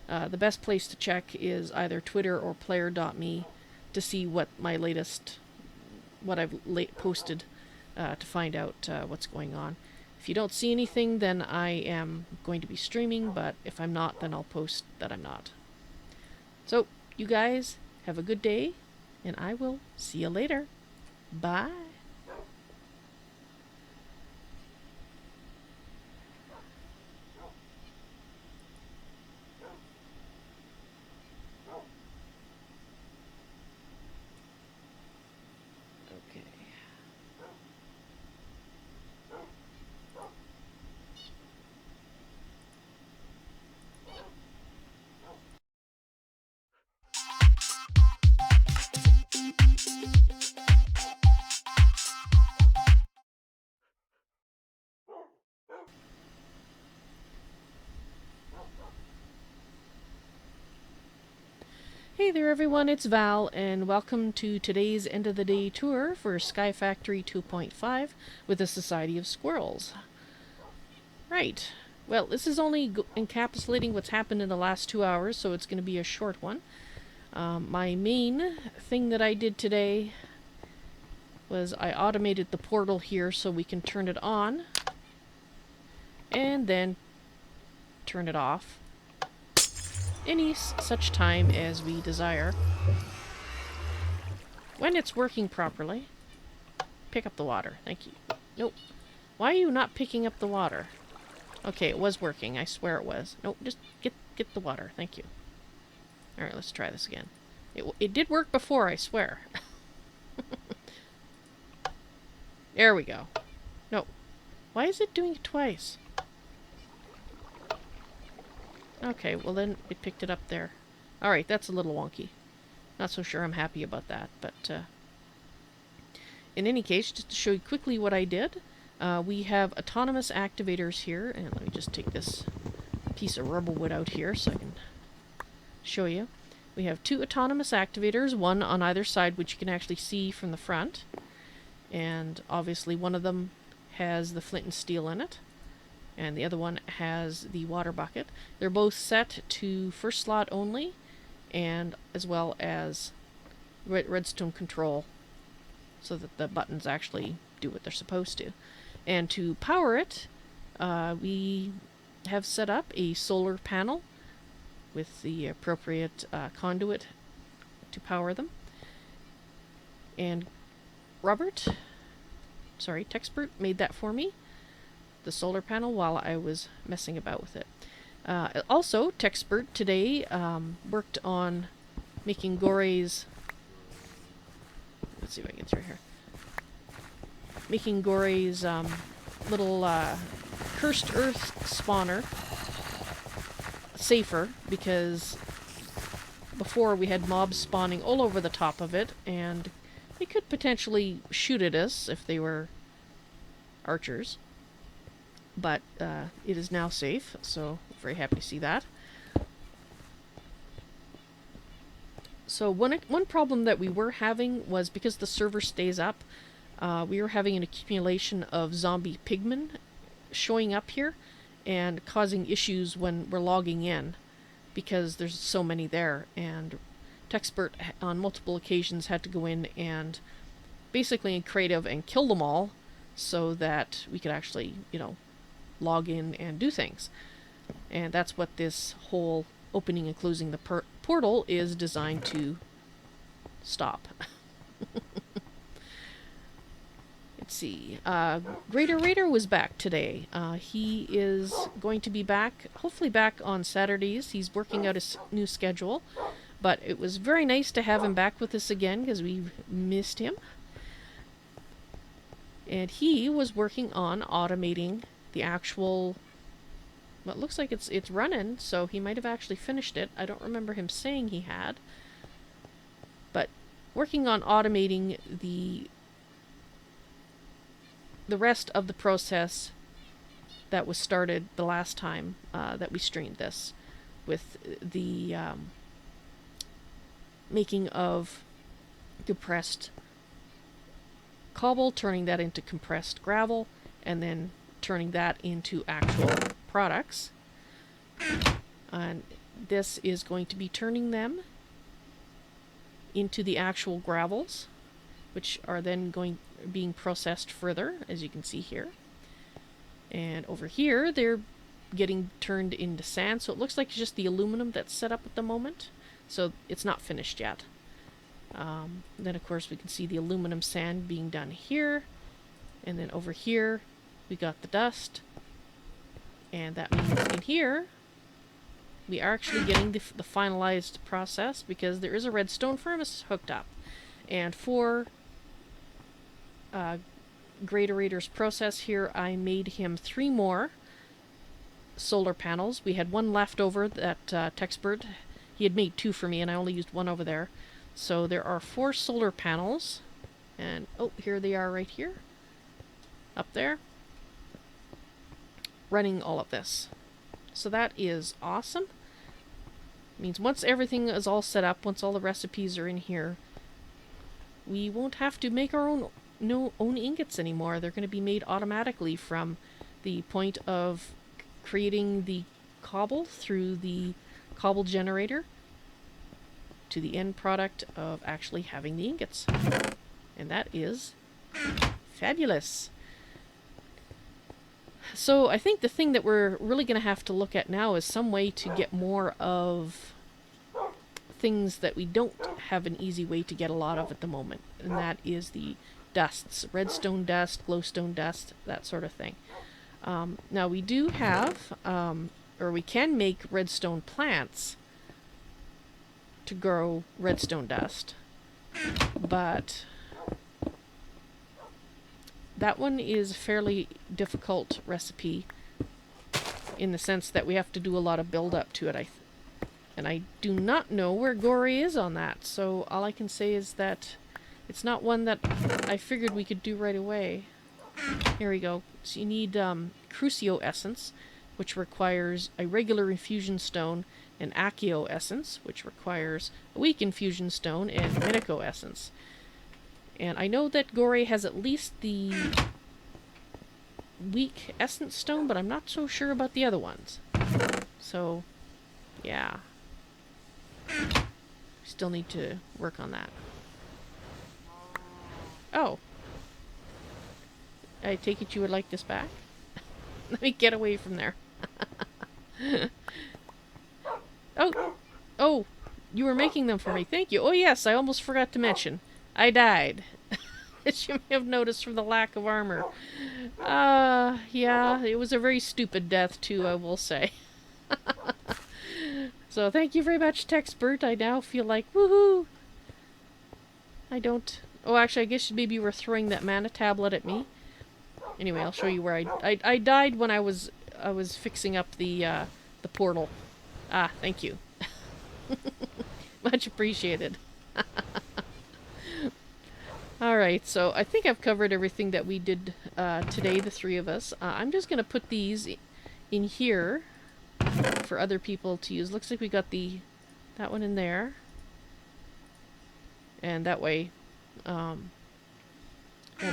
the best place to check is either Twitter or player.me to see what my latest, what I've posted to find out what's going on. If you don't see anything, then I am going to be streaming, but if I'm not, then I'll post that I'm not. So, you guys have a good day, and I will see you later. Bye. Okay. Hey there everyone, it's Val, and welcome to today's end of the day tour for Sky Factory 2.5 with the Society of Squirrels. Right, well this is only encapsulating what's happened in the last 2 hours, so it's going to be a short one. My main thing that I did today was I automated the portal here so we can turn it on, and then turn it off any such time as we desire. When it's working properly, pick up the water. Thank you. Nope. Why are you not picking up the water? Okay, it was working. I swear it was. Nope, just get the water. Thank you. Alright, let's try this again. It did work before, I swear. There we go. No. Why is it doing it twice? Okay, well then it picked it up there. Alright, that's a little wonky. Not so sure I'm happy about that, but in any case, just to show you quickly what I did, we have autonomous activators here, and let me just take this piece of rubber wood out here so I can show you. We have 2 autonomous activators, one on either side, which you can actually see from the front, and obviously one of them has the flint and steel in it, and the other one has the water bucket. They're both set to first slot only, and as well as redstone control, so that the buttons actually do what they're supposed to. And to power it, we have set up a solar panel with the appropriate conduit to power them. And Techspert made that for me, the solar panel, while I was messing about with it. Also, Techspert today worked on making Gore's... Let's see if I can get through here. Making Gore's little cursed earth spawner safer, because before we had mobs spawning all over the top of it, and they could potentially shoot at us if they were archers. But it is now safe, so very happy to see that. So one problem that we were having was, because the server stays up, we were having an accumulation of zombie pigmen showing up here and causing issues when we're logging in, because there's so many there, and Techspert on multiple occasions had to go in and basically in creative and kill them all so that we could actually, you know, log in and do things. And that's what this whole opening and closing the portal is designed to stop. Let's see. Greater Raider was back today. He is going to be back, hopefully back on Saturdays. He's working out his new schedule. But it was very nice to have him back with us again because we missed him. And he was working on automating the actual... Well, it looks like it's running, so he might have actually finished it. I don't remember him saying he had. But working on automating the rest of the process that was started the last time that we streamed this, with the making of compressed cobble, turning that into compressed gravel, and then turning that into actual products. And this is going to be turning them into the actual gravels, which are then being processed further, as you can see here. And over here, they're getting turned into sand, so it looks like it's just the aluminum that's set up at the moment. So it's not finished yet. Then, of course, we can see the aluminum sand being done here. And then over here, we got the dust. And that means in here, we are actually getting the finalized process, because there is a redstone furnace hooked up. And for Greater Raider's process here, I made him 3 more solar panels. We had 1 left over that Texpert, he had made 2 for me, and I only used 1 over there. So there are 4 solar panels. And, oh, here they are right here. Up there. Running all of this. So that is awesome. It means once everything is all set up, once all the recipes are in here, we won't have to make our own ingots anymore. They're going to be made automatically from the point of creating the cobble through the cobble generator to the end product of actually having the ingots. And that is fabulous. So I think the thing that we're really going to have to look at now is some way to get more of things that we don't have an easy way to get a lot of at the moment. And that is the dusts. Redstone dust, glowstone dust, that sort of thing. Now we do have, or we can make redstone plants to grow redstone dust. But that one is a fairly difficult recipe in the sense that we have to do a lot of build up to it. And I do not know where Gore is on that, so all I can say is that it's not one that I figured we could do right away. Here we go. So you need Crucio essence, which requires a regular infusion stone, and Accio essence, which requires a weak infusion stone, and Minico essence. And I know that Gore has at least the weak essence stone, but I'm not so sure about the other ones. So, yeah. Still need to work on that. Oh. I take it you would like this back? Let me get away from there. Oh! Oh! You were making them for me. Thank you. Oh yes, I almost forgot to mention. I died. As you may have noticed from the lack of armor. Yeah, it was a very stupid death too, I will say. So thank you very much, Texpert. I now feel like, woohoo! I don't... Oh, actually, I guess maybe you were throwing that mana tablet at me. Anyway, I'll show you where I died when I was fixing up the portal. Ah, thank you. Much appreciated. Alright, so I think I've covered everything that we did today, the 3 of us. I'm just going to put these in here for other people to use. Looks like we got that one in there. And that way won't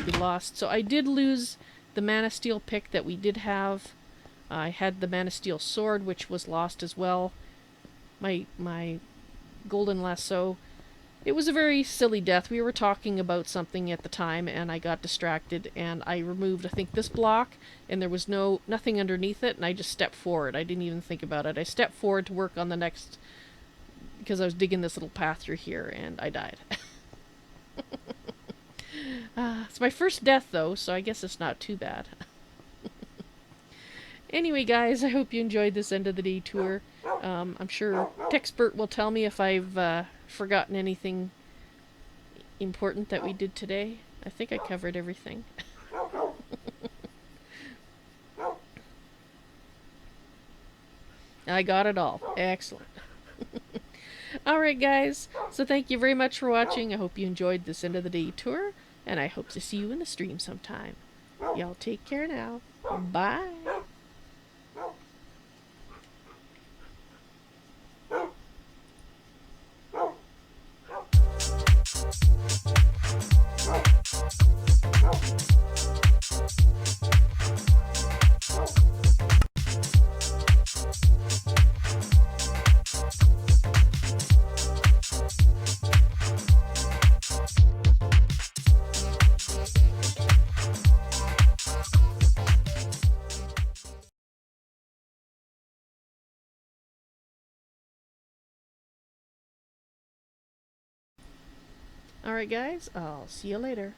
be lost. So I did lose the Mana Steel pick that we did have. I had the Mana Steel sword, which was lost as well. My golden lasso. It was a very silly death. We were talking about something at the time, and I got distracted, and I removed, I think, this block, and there was nothing underneath it, and I just stepped forward. I didn't even think about it. I stepped forward to work on the next, because I was digging this little path through here, and I died. It's my first death, though, so I guess it's not too bad. Anyway, guys, I hope you enjoyed this end of the day tour. I'm sure Techspert will tell me if I've forgotten anything important that we did today. I think I covered everything. I got it all. Excellent. Alright, guys, so thank you very much for watching. I hope you enjoyed this end of the day tour, and I hope to see you in the stream sometime. Y'all take care now. Bye. Alright, guys, I'll see you later.